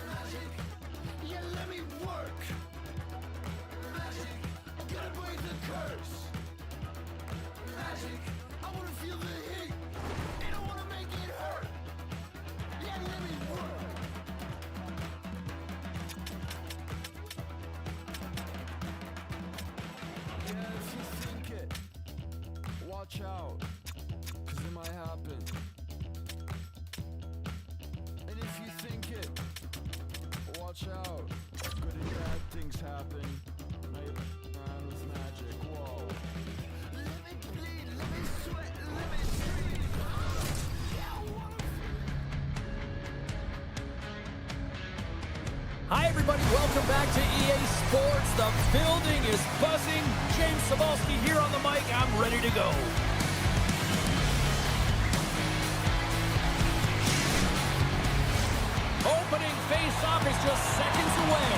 Magic, yeah, let me work. Magic, gotta break the curse. Magic, I wanna feel the heat, and I wanna make it hurt. Yeah, let me work. Yeah, if you think it, watch out, 'cause it might happen. And if you think it, watch out. Good and bad things happen. Around with magic, whoa. Let me bleed, let me sweat, let me scream. Yeah, I wanna Hi, everybody. Welcome back to EA Sports. The building is buzzing. James Cebulski here on the mic. I'm ready to go. Opening face-off is just seconds away.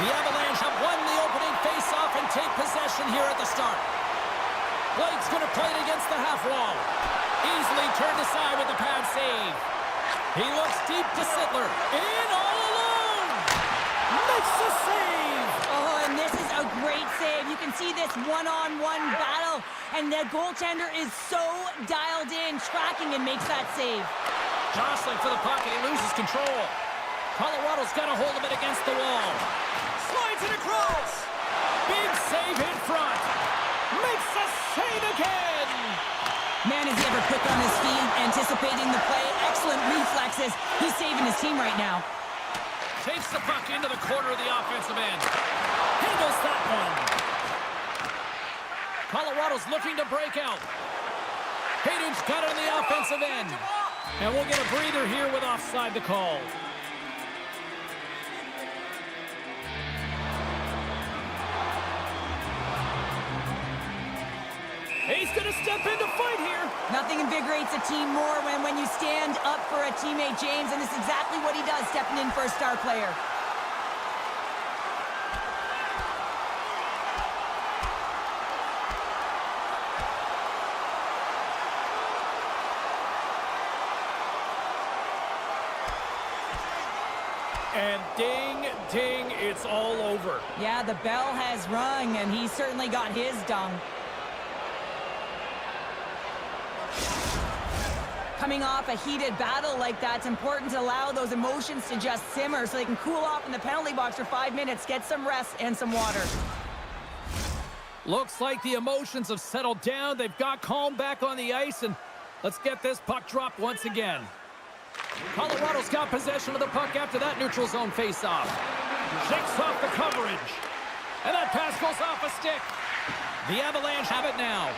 The Avalanche have won the opening face-off and take possession here at the start. Blake's going to play it against the half wall. Easily turned aside with the pad save. He looks deep to Sittler. In all alone. Makes the save. Oh, and this is a great save. You can see this one-on-one battle, and the goaltender is so dialed in, tracking, and makes that save. Jostling for the puck, and he loses control. Colorado's got a hold of it against the wall. Slides it across. Big save in front. Makes the save again. Man, is he ever quick on his feet, anticipating the play. Excellent reflexes. He's saving his team right now. Takes the puck into the corner of the offensive end. Handles that one. Colorado's looking to break out. Hayden's got it on the offensive end. And we'll get a breather here with offside the call. He's going to step in to fight here. Nothing invigorates a team more when you stand up for a teammate, James, and this is exactly what he does, stepping in for a star player. And ding, ding, it's all over. Yeah, the bell has rung, and he certainly got his dung. Coming off a heated battle like that, it's important to allow those emotions to just simmer so they can cool off in the penalty box for 5 minutes, get some rest and some water. Looks like the emotions have settled down. They've got calm back on the ice, and let's get this puck dropped once again. Colorado's got possession of the puck after that neutral zone faceoff. Shakes off the coverage. And that pass goes off a stick. The Avalanche have it now.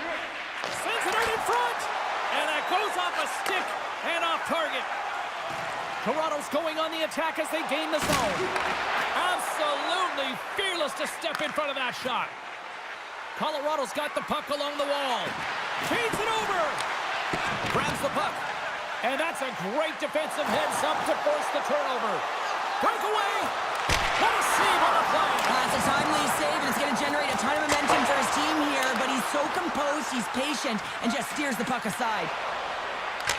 Sends it out in front. And that goes off a stick and off target. Toronto's going on the attack as they gain the zone. Absolutely fearless to step in front of that shot. Colorado's got the puck along the wall. Feeds it over. Grabs the puck. And that's a great defensive heads-up to force the turnover. Breakaway. What a save on the play. It's a timely save, and it's going to generate a ton of momentum for his team here, but he's so composed, he's patient, and just steers the puck aside.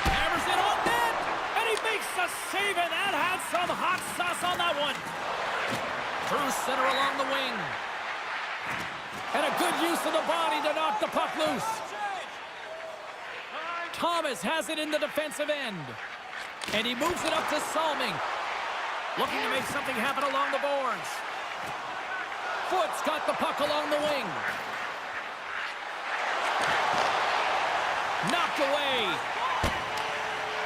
Hammers it on net, and he makes the save, and that had some hot sauce on that one. Through center along the wing. And a good use of the body to knock the puck loose. Thomas has it in the defensive end. And he moves it up to Salming. Looking to make something happen along the boards. Foot's got the puck along the wing. Knocked away.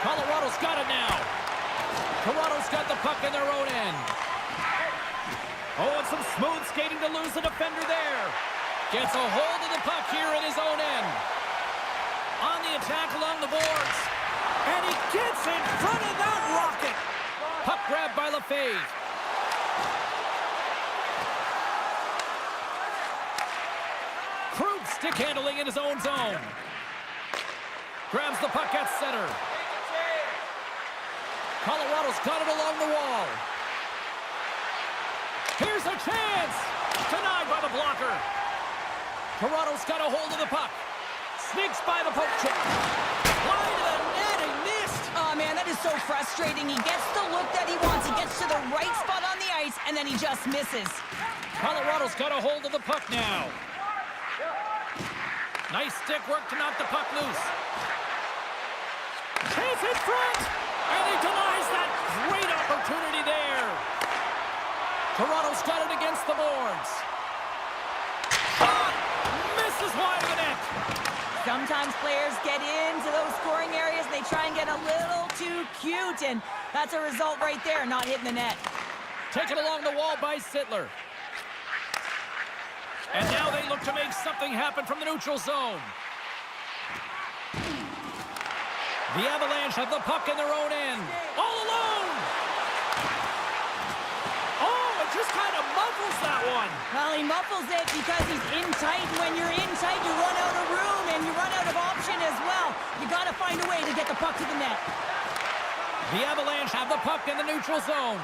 Colorado's got it now. Toronto's got the puck in their own end. Oh, and some smooth skating to lose the defender there. Gets a hold of the puck here in his own end. On the attack along the boards. And he gets in front of that rocket. Puck grab by Lefebvre. Krug stick handling in his own zone. Grabs the puck at center. Colorado's got it along the wall. Here's a chance. Denied by the blocker. Toronto's got a hold of the puck. Sneaks by the poke check. Wide of the net and missed. Oh, man, that is so frustrating. He gets the look that he wants. He gets to the right spot on the ice, and then he just misses. Colorado's got a hold of the puck now. Nice stick work to knock the puck loose. Chase in front, and he denies that great opportunity there. Toronto's got it against the boards. Shot! Misses wide of the net. Sometimes players get into those scoring areas, and they try and get a little too cute, and that's a result right there, not hitting the net. Taken along the wall by Sittler. And now they look to make something happen from the neutral zone. The Avalanche have the puck in their own end. All alone! Oh, it just kind of muffles that one. Well, he muffles it because he's in tight. When you're in tight, you run out of room, and you run out of option as well. You got to find a way to get the puck to the net. The Avalanche have the puck in the neutral zone.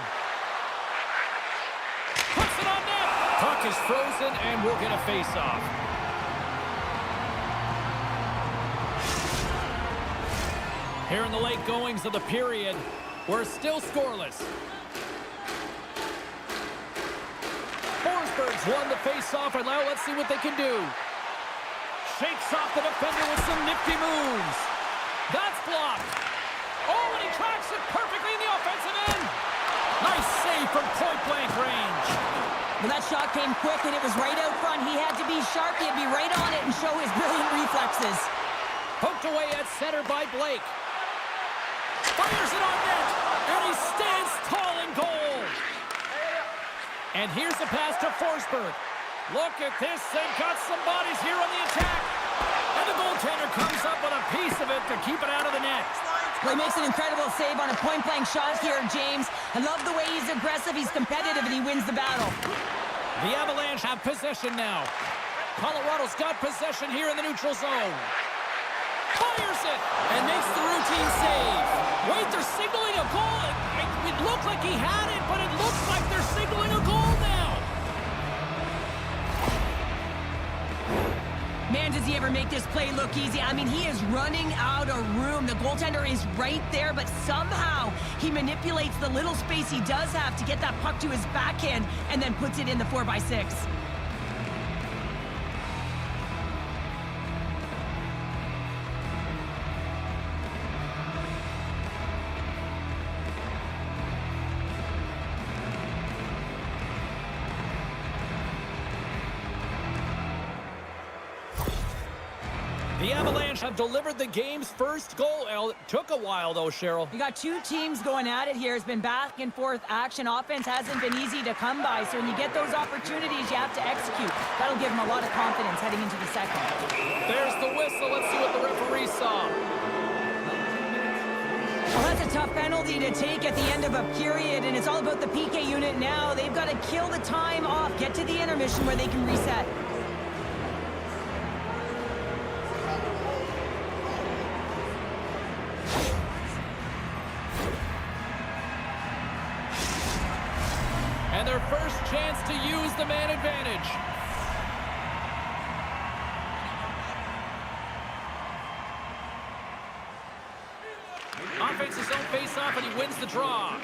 Puts it on net. Puck is frozen, and we'll get a face-off. Here in the late goings of the period, we're still scoreless. Forsberg's won the face-off, and now let's see what they can do. Shakes off the defender with some nifty moves. That's blocked. Oh, and he tracks it perfectly in the offensive end. Nice save from point-blank range. Well, that shot came quick, and it was right out front. He had to be sharp. He had to be right on it and show his brilliant reflexes. Poked away at center by Blake. Fires it on net, and he stands tall in goal. And here's the pass to Forsberg. Look at this. They've got some bodies here on the attack. And the goaltender comes up with a piece of it to keep it out of the net. Well, he makes an incredible save on a point-blank shot here, James. I love the way he's aggressive, he's competitive, and he wins the battle. The Avalanche have possession now. Colorado's got possession here in the neutral zone. Fires it and makes the routine save. Wait, they're signaling a goal. It looked like he had it, but it looks like they're signaling a goal now. Man, does he ever make this play look easy. I mean, he is running out of room. The goaltender is right there, but somehow he manipulates the little space he does have to get that puck to his backhand and then puts it in the 4x6. The Avalanche have delivered the game's first goal. It took a while, though, Cheryl. You got two teams going at it here. It's been back and forth action. Offense hasn't been easy to come by, so when you get those opportunities, you have to execute. That'll give them a lot of confidence heading into the second. There's the whistle. Let's see what the referee saw. Well, that's a tough penalty to take at the end of a period, and it's all about the PK unit now. They've got to kill the time off, get to the intermission where they can reset. And their first chance to use the man advantage. Offense his own face-off, and he wins the draw.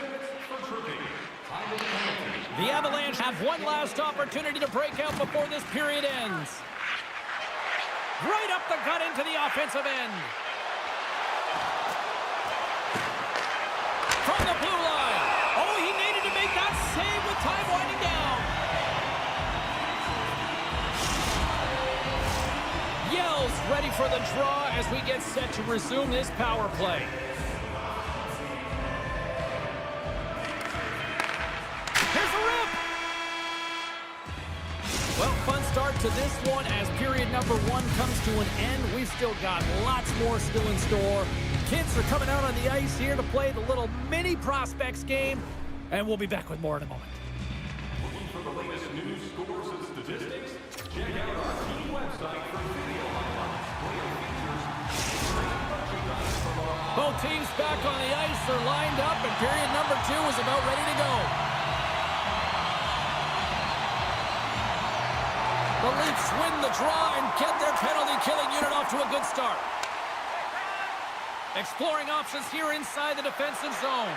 The Avalanche have one last opportunity to break out before this period ends. Right up the gut into the offensive end. From the blue line. Oh, he needed to make that save with time winding down. Yells ready for the draw as we get set to resume this power play. Here's the rip. Well, fun start to this one as period number one comes to an end. We've still got lots more still in store. Kids are coming out on the ice here to play the little mini prospects game, and we'll be back with more in a moment. Looking for the latest news, scores, and statistics? Check out our team website for video highlights, player features, merchandise from our... Both teams back on the ice are lined up, and period number two is about ready to go. The Leafs win the draw and get their penalty-killing unit off to a good start. Exploring options here inside the defensive zone.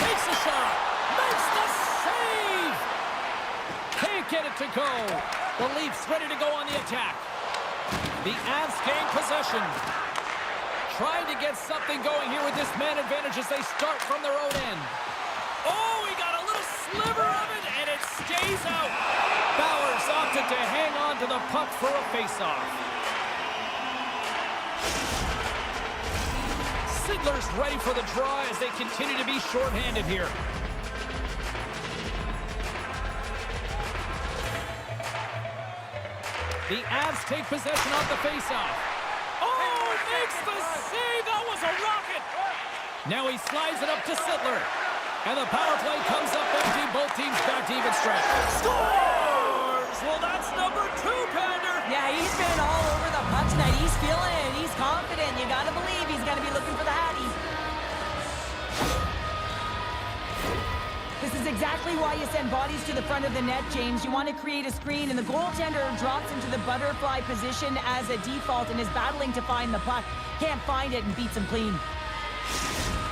Takes a shot. Makes the save. Can't get it to go. The Leafs ready to go on the attack. The Avs gain possession. Trying to get something going here with this man advantage as they start from their own end. Oh, he got a little sliver of it, and it stays out. Bowers opted to hang on to the puck for a faceoff. Sidler's ready for the draw as they continue to be shorthanded here. The Avs take possession off the faceoff. Oh, makes the save. That was a rocket. Now he slides it up to Sidler. And the power play comes up empty. Both teams back to even strength. Scores! Well, that's number 2, Pander. Yeah, he's been all over the puck tonight. He's feeling it. He's confident. You got to believe he's going to be looking for the Hattie. This is exactly why you send bodies to the front of the net, James. You want to create a screen, and the goaltender drops into the butterfly position as a default and is battling to find the puck. Can't find it and beats him clean.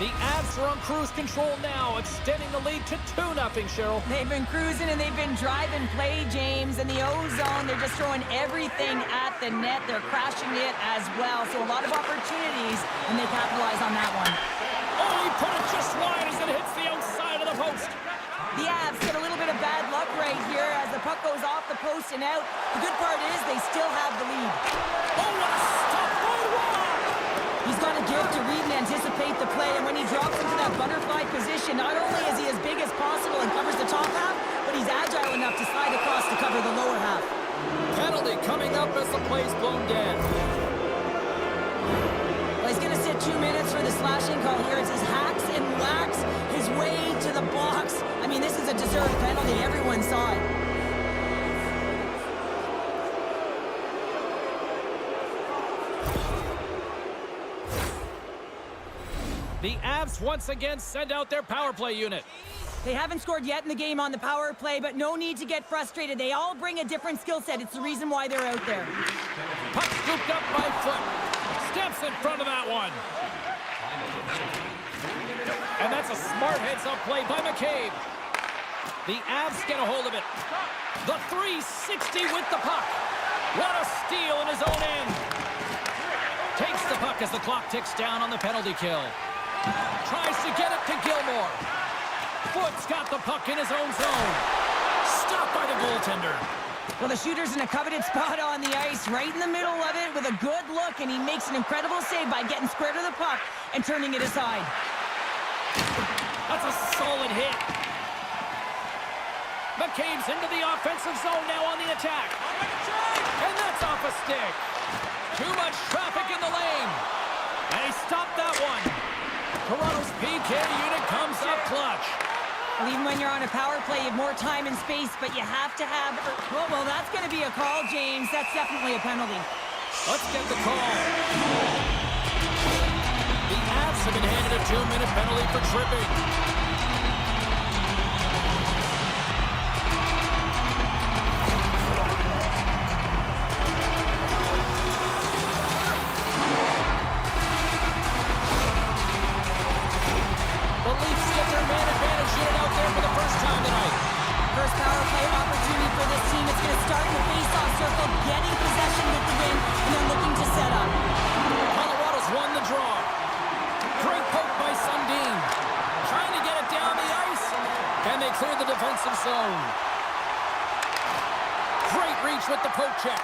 The Avs are on cruise control now, extending the lead to 2-0, Cheryl. They've been cruising and they've been driving play, James. In the O-zone, they're just throwing everything at the net. They're crashing it as well. So a lot of opportunities, and they capitalize on that one. Oh, he put it just wide as it hits the outside of the post. The Avs get a little bit of bad luck right here as the puck goes off the post and out. The good part is they still have the lead. Oh, what a stop by Waugh! He's got a gift to read and anticipate the play, and when he drops into that butterfly position, not only is he as big as possible and covers the top half, but he's agile enough to slide across to cover the lower half. Penalty coming up as the play's blown dead. Well, he's going to sit 2 minutes for the slashing call here as he hacks and whacks his way to the box. I mean, this is a deserved penalty. Everyone saw it. The Avs once again send out their power play unit. They haven't scored yet in the game on the power play, but no need to get frustrated. They all bring a different skill set. It's the reason why they're out there. Puck scooped up by Foot. Steps in front of that one. And that's a smart heads-up play by McCabe. The Avs get a hold of it. The 360 with the puck. What a steal in his own end. Takes the puck as the clock ticks down on the penalty kill. Tries to get it to Gilmore. Foot's got the puck in his own zone. Stopped by the goaltender. Well, the shooter's in a coveted spot on the ice, right in the middle of it with a good look, and he makes an incredible save by getting square to the puck and turning it aside. That's a solid hit. McCabe's into the offensive zone now on the attack. And that's off a stick. Too much traffic in the lane. And he stopped that one. Toronto's PK unit comes up clutch. Well, even when you're on a power play, you have more time and space, but you have to have... Well, that's going to be a call, James. That's definitely a penalty. Let's get the call. The Avs have been handed a 2-minute penalty for tripping. The Leafs get their man advantage unit out there for the first time tonight. First power play opportunity for this team. It's going to start in the face-off circle, getting possession with the win, and then looking to set up. Colorado's won the draw. Great poke by Sundin. Trying to get it down the ice. And they clear the defensive zone. Great reach with the poke check.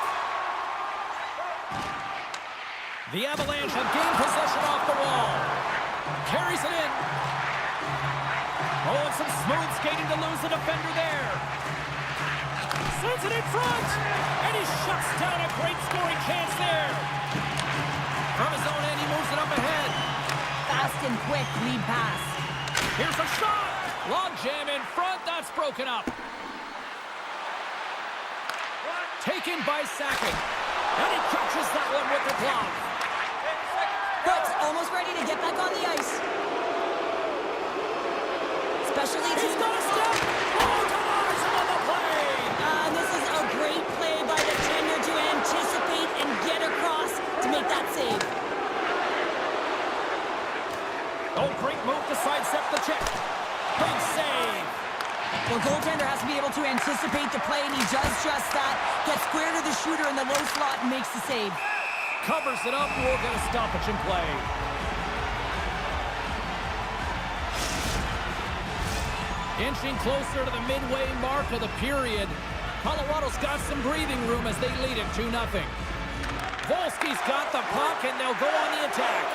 The Avalanche have gained possession off the wall. Carries it in. Oh, and some smooth skating to lose the defender there. Sends it in front. And he shuts down a great scoring chance there. From his own end, he moves it up ahead. Fast and quick lead pass. Here's a shot. Long jam in front. That's broken up. Taken by Sakic. And he catches that one with the glove. Brooks almost ready to get back on the ice. Specially He's got a step. Oh, Tavares on the play. And this Well, goaltender has to be able to anticipate the play, and he does just that. Gets square to the shooter in the low slot and makes the save. Covers it up. We'll get a stoppage in play. Inching closer to the midway mark of the period. Colorado's got some breathing room as they lead it 2-0. Volsky's got the puck, and they'll go on the attack.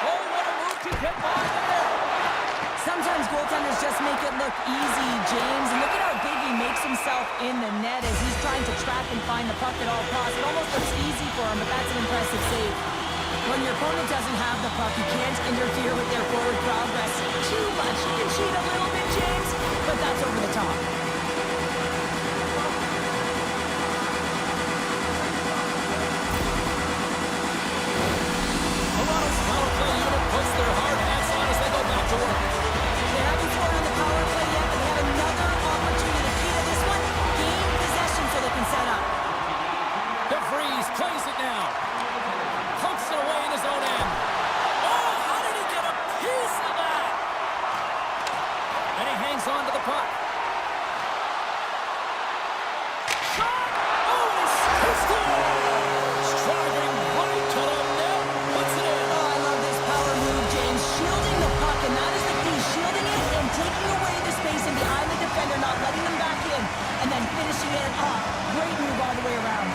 Oh, what a move to get by there. Sometimes goaltenders just make it look easy, James. And look at how big he makes himself in the net as he's trying to trap and find the puck at all costs. It almost looks easy for him, but that's an impressive save. When your opponent doesn't have the puck, you can't interfere with their forward progress too much. You can cheat a little bit, James, but that's over the top. Colorado's power play unit puts their hard hats on as they go back to work. They haven't scored on the power play yet, but they have another opportunity. The key to this one, gain possession so they can set up. DeVries plays it now. Pokes it away in his own end. Oh, how did he get a piece of that? And he hangs on to the puck. Shot! Oh, he scoops it! Striving right to the net. Puts it in. Oh, I love this power move, James. Shielding the puck, and that is the key. Shielding it and taking away the space and behind the defender, not letting them back in, and then finishing it off. Great move all the way around.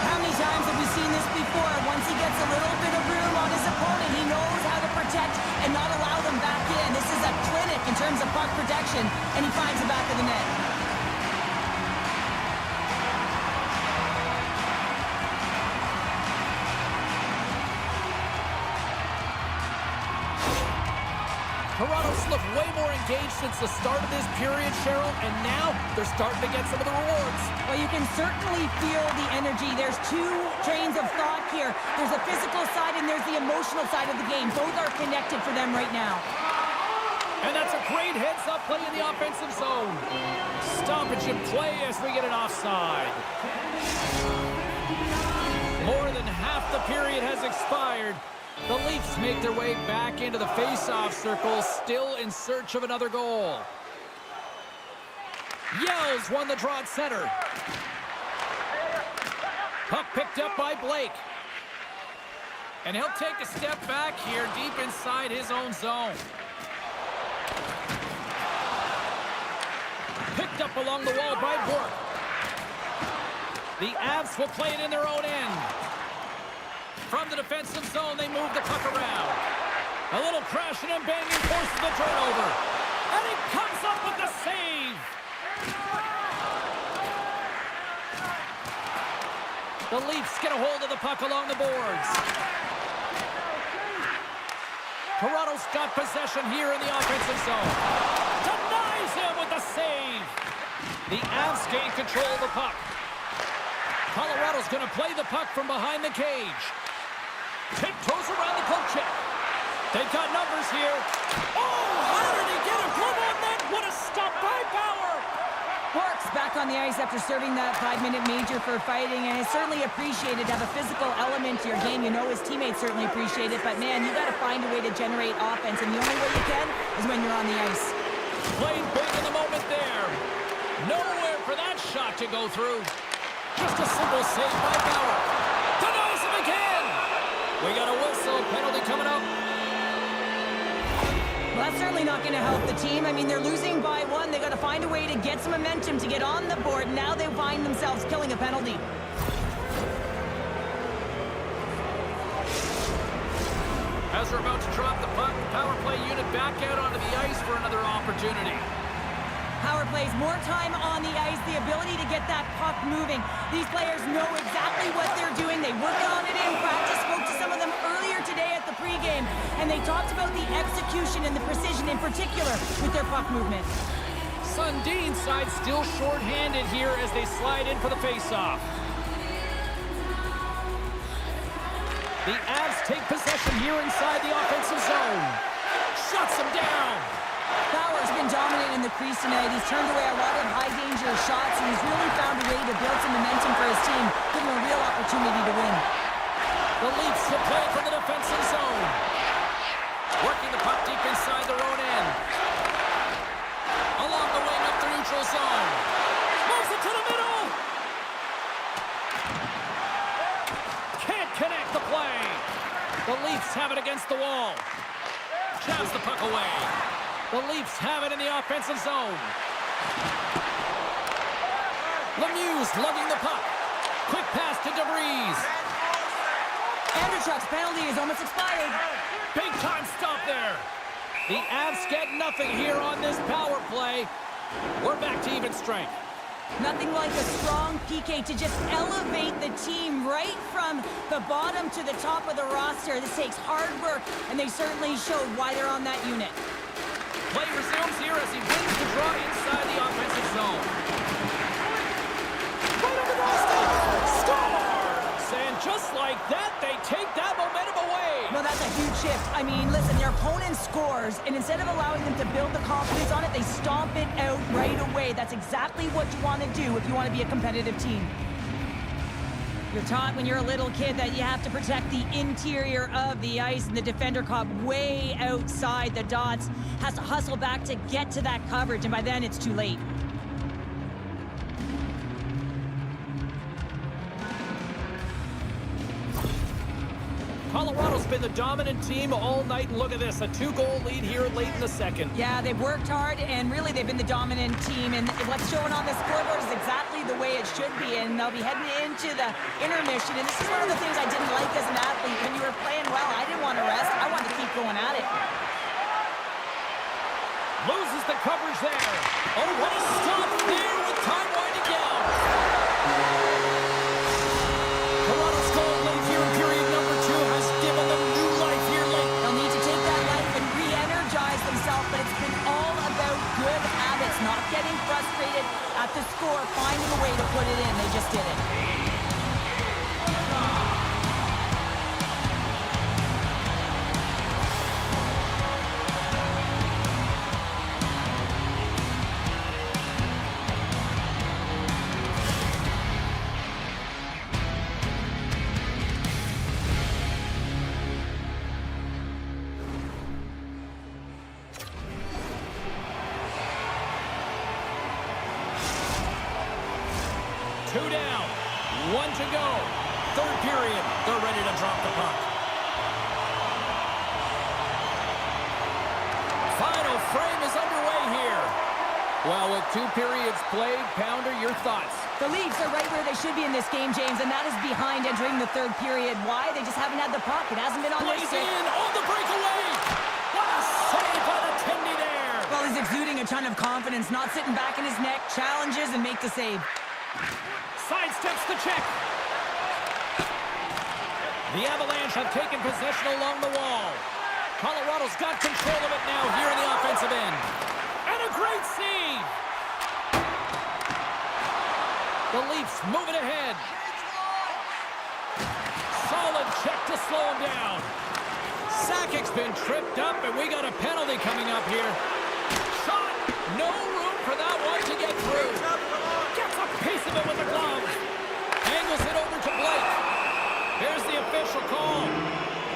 How many times have we seen this before? Once he gets a little bit of room on his opponent, he knows how to protect and not allow them back in. This is a clinic in terms of puck protection, and he finds the back of the net. Toronto's looked way more engaged since the start of this period, Cheryl, and now they're starting to get some of the rewards. Well, you can certainly feel the energy. There's two trains of thought here. There's a physical side and there's the emotional side of the game. Both are connected for them right now. And that's a great heads-up play in the offensive zone. Stoppage in play as we get an offside. More than half the period has expired. The Leafs make their way back into the face-off circle, still in search of another goal. Yells won the draw at center. Puck picked up by Blake. And he'll take a step back here deep inside his own zone. Picked up along the wall by Bourque. The Avs will play it in their own end. From the defensive zone, they move the puck around. A little crashing and banging forces the turnover. And he comes up with the save. The Leafs get a hold of the puck along the boards. Toronto's got possession here in the offensive zone. Denies him with the save. The Avs gain control of the puck. Colorado's going to play the puck from behind the cage. Tiptoes around the poke check. They've got numbers here. Oh, how did he get a glove on that? What a stop by Bauer. Bourque's back on the ice after serving that 5-minute major for fighting, and it's certainly appreciated to have a physical element to your game. You know his teammates certainly appreciate it, but man, you got to find a way to generate offense, and the only way you can is when you're on the ice. Played big in the moment there. Nowhere for that shot to go through. Just a simple save by Bauer. Denies him again. We got a whistle. Penalty coming up. Well, that's certainly not going to help the team. I mean, they're losing by one. They got to find a way to get some momentum to get on the board. Now they find themselves killing a penalty. As we're about to drop the puck, the power play unit back out onto the ice for another opportunity. Power plays, more time on the ice, the ability to get that puck moving. These players know exactly what they're doing. They worked on it in practice, spoke to some of them earlier today at the pregame, and they talked about the execution and the precision in particular with their puck movement. Sundin's side still short-handed here as they slide in for the face-off. The Avs take possession here inside the offensive zone. Shuts them down. Bauer's been dominant in the crease tonight. He's turned away a lot of high-danger shots, and he's really found a way to build some momentum for his team, give him a real opportunity to win. The Leafs will play from the defensive zone. Working the puck deep inside their own end. the wall. Jabs the puck away. The Leafs have it in the offensive zone. Lemieux's lugging the puck. Quick pass to DeVries. Anderchuk's penalty is almost expired. Big time stop there. The Avs get nothing here on this power play. We're back to even strength. Nothing like a strong PK to just elevate the team right from the bottom to the top of the roster. This takes hard work, and they certainly showed why they're on that unit. Play resumes here as he wins the draw inside the offensive zone. Right over the scores! And just like that, they take that momentum away. No, that's a huge shift. I mean, listen, their opponent scores, and instead of allowing them to build the confidence on it, they stomp it out right away. That's exactly what you want to do if you want to be a competitive team. You're taught when you're a little kid that you have to protect the interior of the ice, and the defender caught way outside the dots has to hustle back to get to that coverage, and by then it's too late. Colorado's been the dominant team all night, and look at this, a 2-goal lead here late in the second. Yeah, they've worked hard, and really they've been the dominant team, and what's showing on the scoreboard is exactly the way it should be, and they'll be heading into the intermission, and this is one of the things I didn't like as an athlete. When you were playing well, I didn't want to rest. I wanted to keep going at it. Loses the coverage there. Oh, what a stop there with time winding down. Toronto's goal late here in period number 2 has given them new life here late. They'll need to take that life and re-energize themselves, but it's been all about good habits, not getting frustrated at the score, finding a way to put it in. They just did it. Two down, 1 to go. Third period, they're ready to drop the puck. Final frame is underway here. Well, with 2 periods played, Pounder, your thoughts? The Leafs are right where they should be in this game, James, and that is behind entering the third period. Why? They just haven't had the puck. It hasn't been on their Blazing stick. in on the breakaway. What a save by the Tendy there. Well, he's exuding a ton of confidence, not sitting back in his neck, challenges and make the save. Sidesteps the check. The Avalanche have taken possession along the wall. Colorado's got control of it now here in the offensive end. And a great save. The Leafs moving ahead. Solid check to slow him down. Sakic's been tripped up, and we got a penalty coming up here. Shot. No room for that one to get through. Gets a piece of it with the glove. Angles it over to Blake. Here's the official call.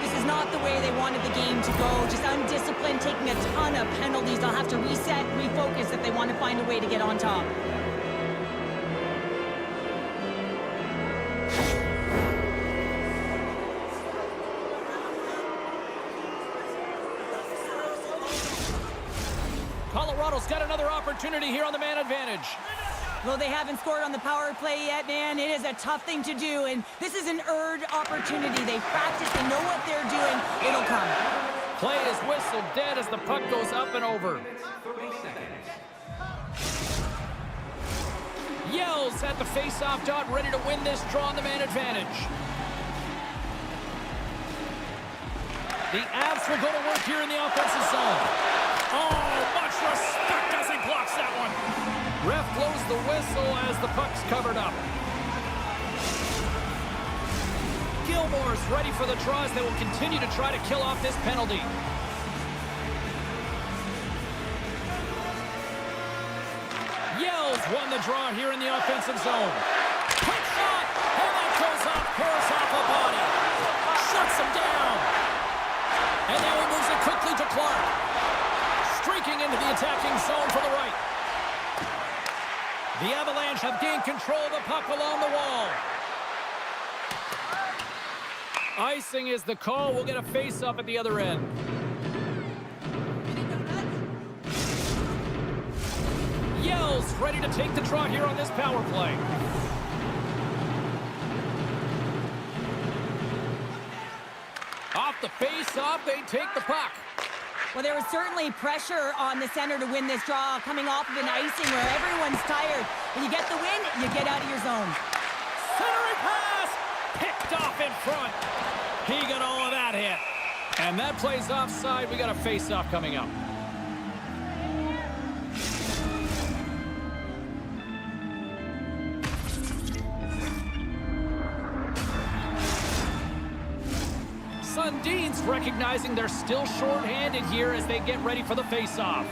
This is not the way they wanted the game to go. Just undisciplined, taking a ton of penalties. They'll have to reset, refocus if they want to find a way to get on top. Colorado's got another opportunity here on the man advantage. Well, they haven't scored on the power play yet, man. It is a tough thing to do, and this is an earned opportunity. They practice, they know what they're doing. It'll come. Play is whistled dead as the puck goes up and over. Yells at the face-off dot, ready to win this draw on the man advantage. The Avs will go to work here in the offensive zone. Oh, much respect as he blocks that one. Ref blows the whistle as the puck's covered up. Gilmore's ready for the draws. They will continue to try to kill off this penalty. Yells won the draw here in the offensive zone. Quick shot, and that goes off, Harris off a body. Shuts him down. And now he moves it quickly to Clark. Streaking into the attacking zone for the right. The Avalanche have gained control of the puck along the wall. Icing is the call. We'll get a face-off at the other end. Yells ready to take the draw here on this power play. Off the face-off, they take the puck. Well, there was certainly pressure on the center to win this draw, coming off of an icing where everyone's tired. When you get the win, you get out of your zone. Centering pass! Picked off in front. He got all of that hit. And that play's offside. We got a face-off coming up. Sundin's recognizing they're still short-handed here as they get ready for the face-off.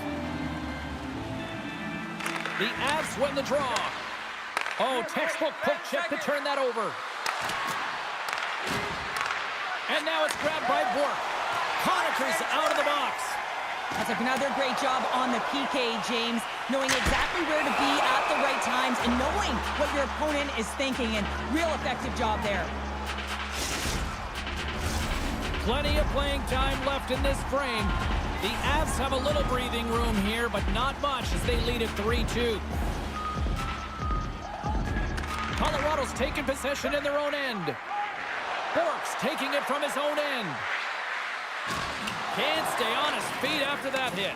The Avs win the draw. Oh, textbook poke check to turn that over. And now it's grabbed by Bork. Conacher's out of the box. That's another great job on the PK, James. Knowing exactly where to be at the right times and knowing what your opponent is thinking. And real effective job there. Plenty of playing time left in this frame. The Avs have a little breathing room here, but not much as they lead at 3-2. Colorado's taking possession in their own end. Bork's taking it from his own end. Can't stay on his feet after that hit.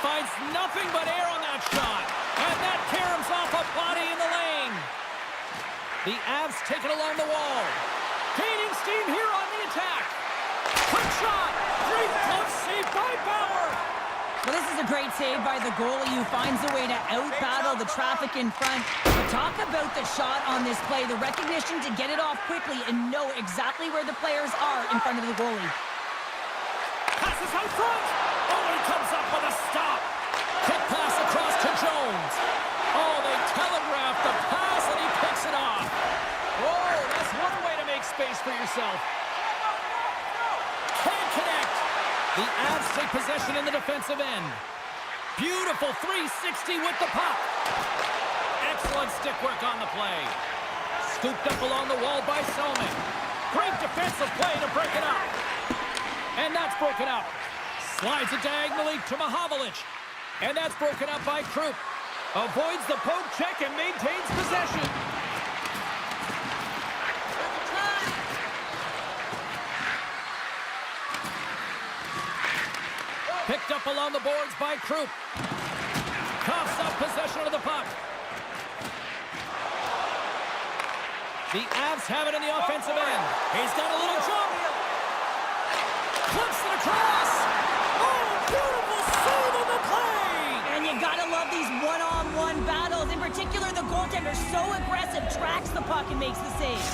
Finds nothing but air on that shot. And that caroms off a body in the lane. The Avs take it along the wall. Gaining steam here on the attack. Quick shot. Great glove save by Bauer. Well, this is a great save by the goalie who finds a way to out-battle the traffic in front. But talk about the shot on this play. The recognition to get it off quickly and know exactly where the players are in front of the goalie. Passes out front. Oh, he comes up with a stop. Quick pass across to Jones. Oh, they telegraph the pass and he picks it off. Whoa, that's one way to make space for yourself. Can't connect. The Avs take possession in the defensive end. Beautiful 360 with the puck. Excellent stick work on the play. Scooped up along the wall by Selman. Great defensive play to break it up. And that's broken up. Slides it diagonally to Mahovlich. And that's broken up by Krupp. Avoids the poke check and maintains possession. Picked up along the boards by Krupp. Coughs up possession of the puck. The Avs have it in the offensive end. He's got a little jump. Flips it across. Oh, beautiful save on the play. And you gotta love these one-on-one battles. In particular, the goaltender so aggressive, tracks the puck and makes the save.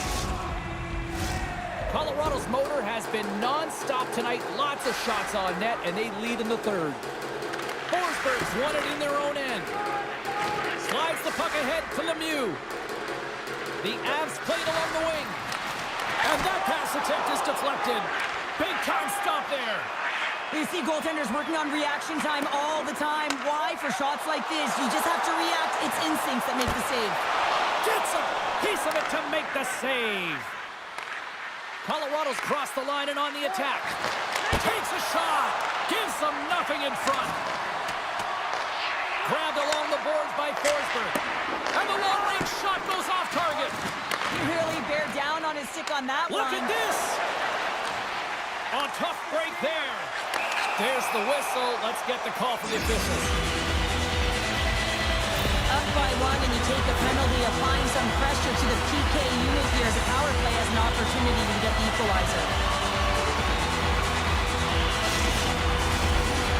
Colorado's motor has been non-stop tonight. Lots of shots on net, and they lead in the third. Forsberg's won it in their own end. Slides the puck ahead to Lemieux. The Avs played along the wing. And that pass attempt is deflected. Big time stop there. You see goaltenders working on reaction time all the time. Why? For shots like this, you just have to react. It's instincts that make the save. Gets a piece of it to make the save. Colorado's crossed the line and on the attack. Takes a shot. Gives them nothing in front. Grabbed along the boards by Forsberg. And the long-range shot goes off target. He really bear down on his stick on that Look one. at this. A tough break there. There's the whistle. Let's get the call from the officials. Up by one, and you take the penalty, applying some pressure to the PK unit here as the power play has an opportunity to get the equalizer.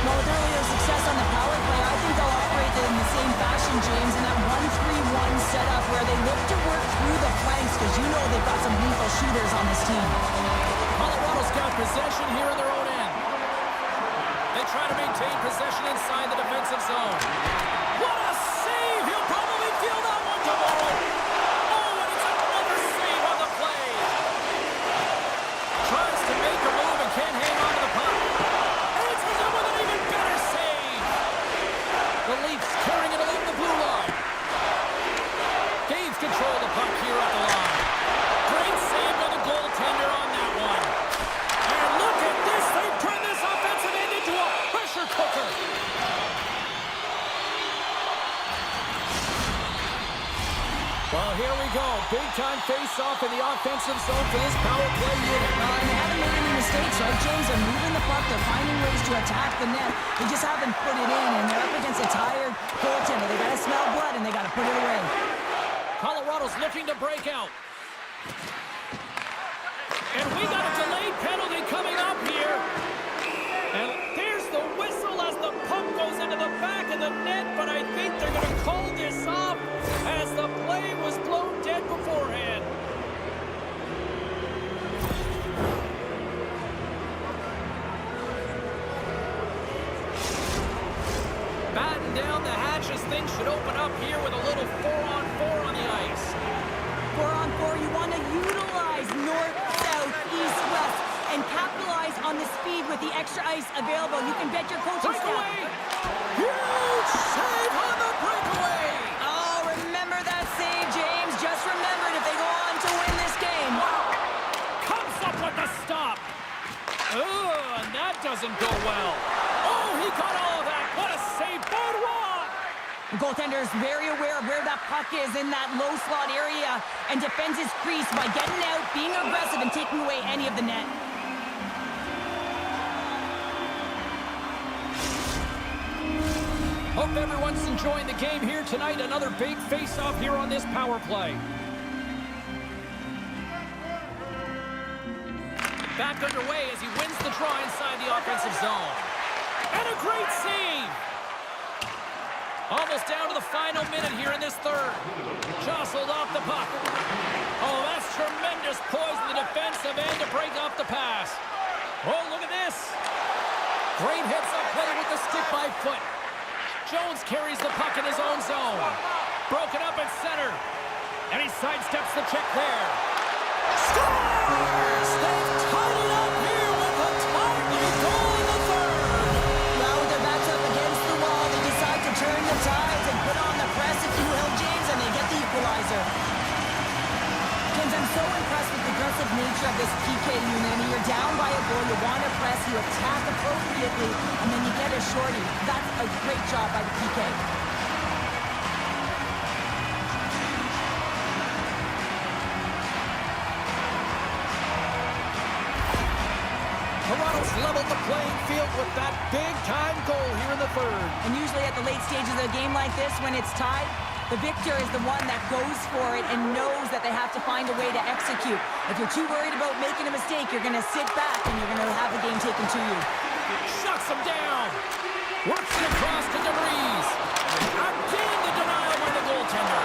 Well, with earlier success on the power play, I think they'll operate in the same fashion, James, in that 1-3-1 setup where they look to work through the flanks because you know they've got some lethal shooters on this team. Colorado's got possession here in their own end. They try to maintain possession inside the defensive zone. What a save! He'll probably feel that one tomorrow. Oh, and it's another save on the play. Tries to make a move and can't hang on to the puck. Answers it with an even better save. The Leafs carrying it along the blue line. Gains control of the puck here at the line. Well, here we go. Big-time face-off in the offensive zone for this power play unit. And they haven't made any mistakes, right, James? They're moving the puck. They're finding ways to attack the net. They just haven't put it in, and they're up against a tired goaltender. They got to smell blood, and they got to put it away. Colorado's looking to break out. And we got a delayed penalty coming up here. And there's the whistle as the puck goes into the back of the net, but I think they're going to call this off as the play was blown dead beforehand. Batten down the hatches. Things should open up here with a little 4-on-4 on the ice. 4-on-4, you want to utilize north, south, east, west, and capitalize on the speed with the extra ice available. You can bet your coaching Breakaway! staff. Huge save on the breakaway! Oh, remember that save, James. Just remember it if they go on to win this game. Comes up with the stop. Oh, and that doesn't go well. Oh, he got all of that. What a save, Benoit! The goaltender is very aware of where that puck is in that low slot area and defends his crease by getting out, being aggressive, and taking away any of the net. Hope everyone's enjoying the game here tonight. Another big face-off here on this power play. Back underway as he wins the draw inside the offensive zone. And a great save! Almost down to the final minute here in this third. Jostled off the puck. Oh, that's tremendous poise in the defensive end to break off the pass. Oh, look at this. Great heads-up play with the stick by foot. Jones carries the puck in his own zone. Broken up at center. And he sidesteps the check there. Scores! They've tied it up here with a timely goal in the third. Now with their backs up against the wall, they decide to turn the tides and put on the press, if you will, James, and they get the equalizer. James, I'm so impressed with the aggressive nature of this PK unit. I mean, you're down by a goal, you want to press, you attack appropriately, and then you get a shorty. That's a great job by the PK. Toronto's leveled the playing field with that big-time goal here in the third. And usually at the late stages of a game like this, when it's tied, the victor is the one that goes for it and knows that they have to find a way to execute. If you're too worried about making a mistake, you're going to sit back and you're going to have the game taken to you. Shuts him down. Works it across to DeVries. Again the denial by the goaltender.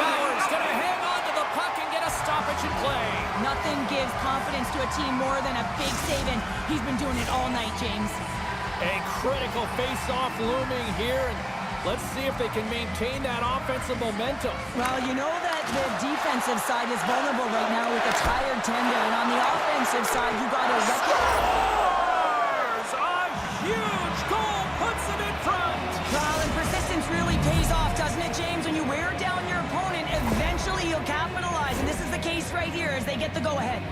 Bauer's going to hang on to the puck and get a stoppage in play. Nothing gives confidence to a team more than a big save, and he's been doing it all night, James. A critical face-off looming here. And let's see if they can maintain that offensive momentum. Well, you know that the defensive side is vulnerable right now with a tired tender, and on the offensive side, you got to Scores! A huge goal puts them in front. Well, and persistence really pays off, doesn't it, James? When you wear down your opponent, eventually you'll capitalize, and this is the case right here as they get the go-ahead.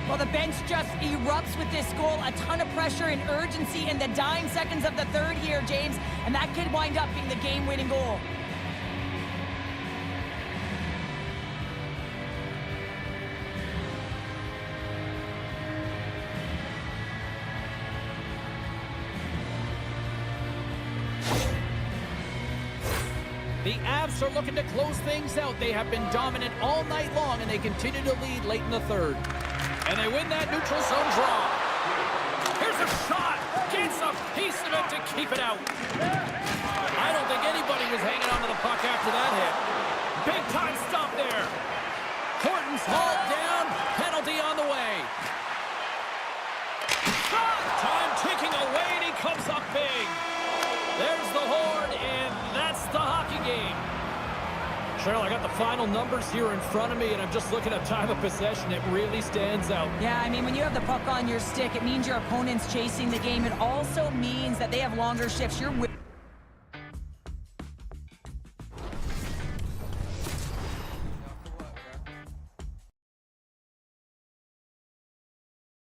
Well, the bench just erupts with this goal. A ton of pressure and urgency in the dying seconds of the third here, James, and that could wind up being the game-winning goal. The Avs are looking to close things out. They have been dominant all night long, and they continue to lead late in the third. And they win that neutral zone draw. Here's a shot. Gets a piece of it to keep it out. I don't think anybody was hanging onto the puck after that hit. Big time stop there. Horton's hauled down. Penalty on the way. Shot. Time ticking away, and he comes up big. There's the horn, and that's the hockey game. Cheryl, I got the final numbers here in front of me, and I'm just looking at time of possession. It really stands out. Yeah, I mean, when you have the puck on your stick, it means your opponent's chasing the game. It also means that they have longer shifts. You're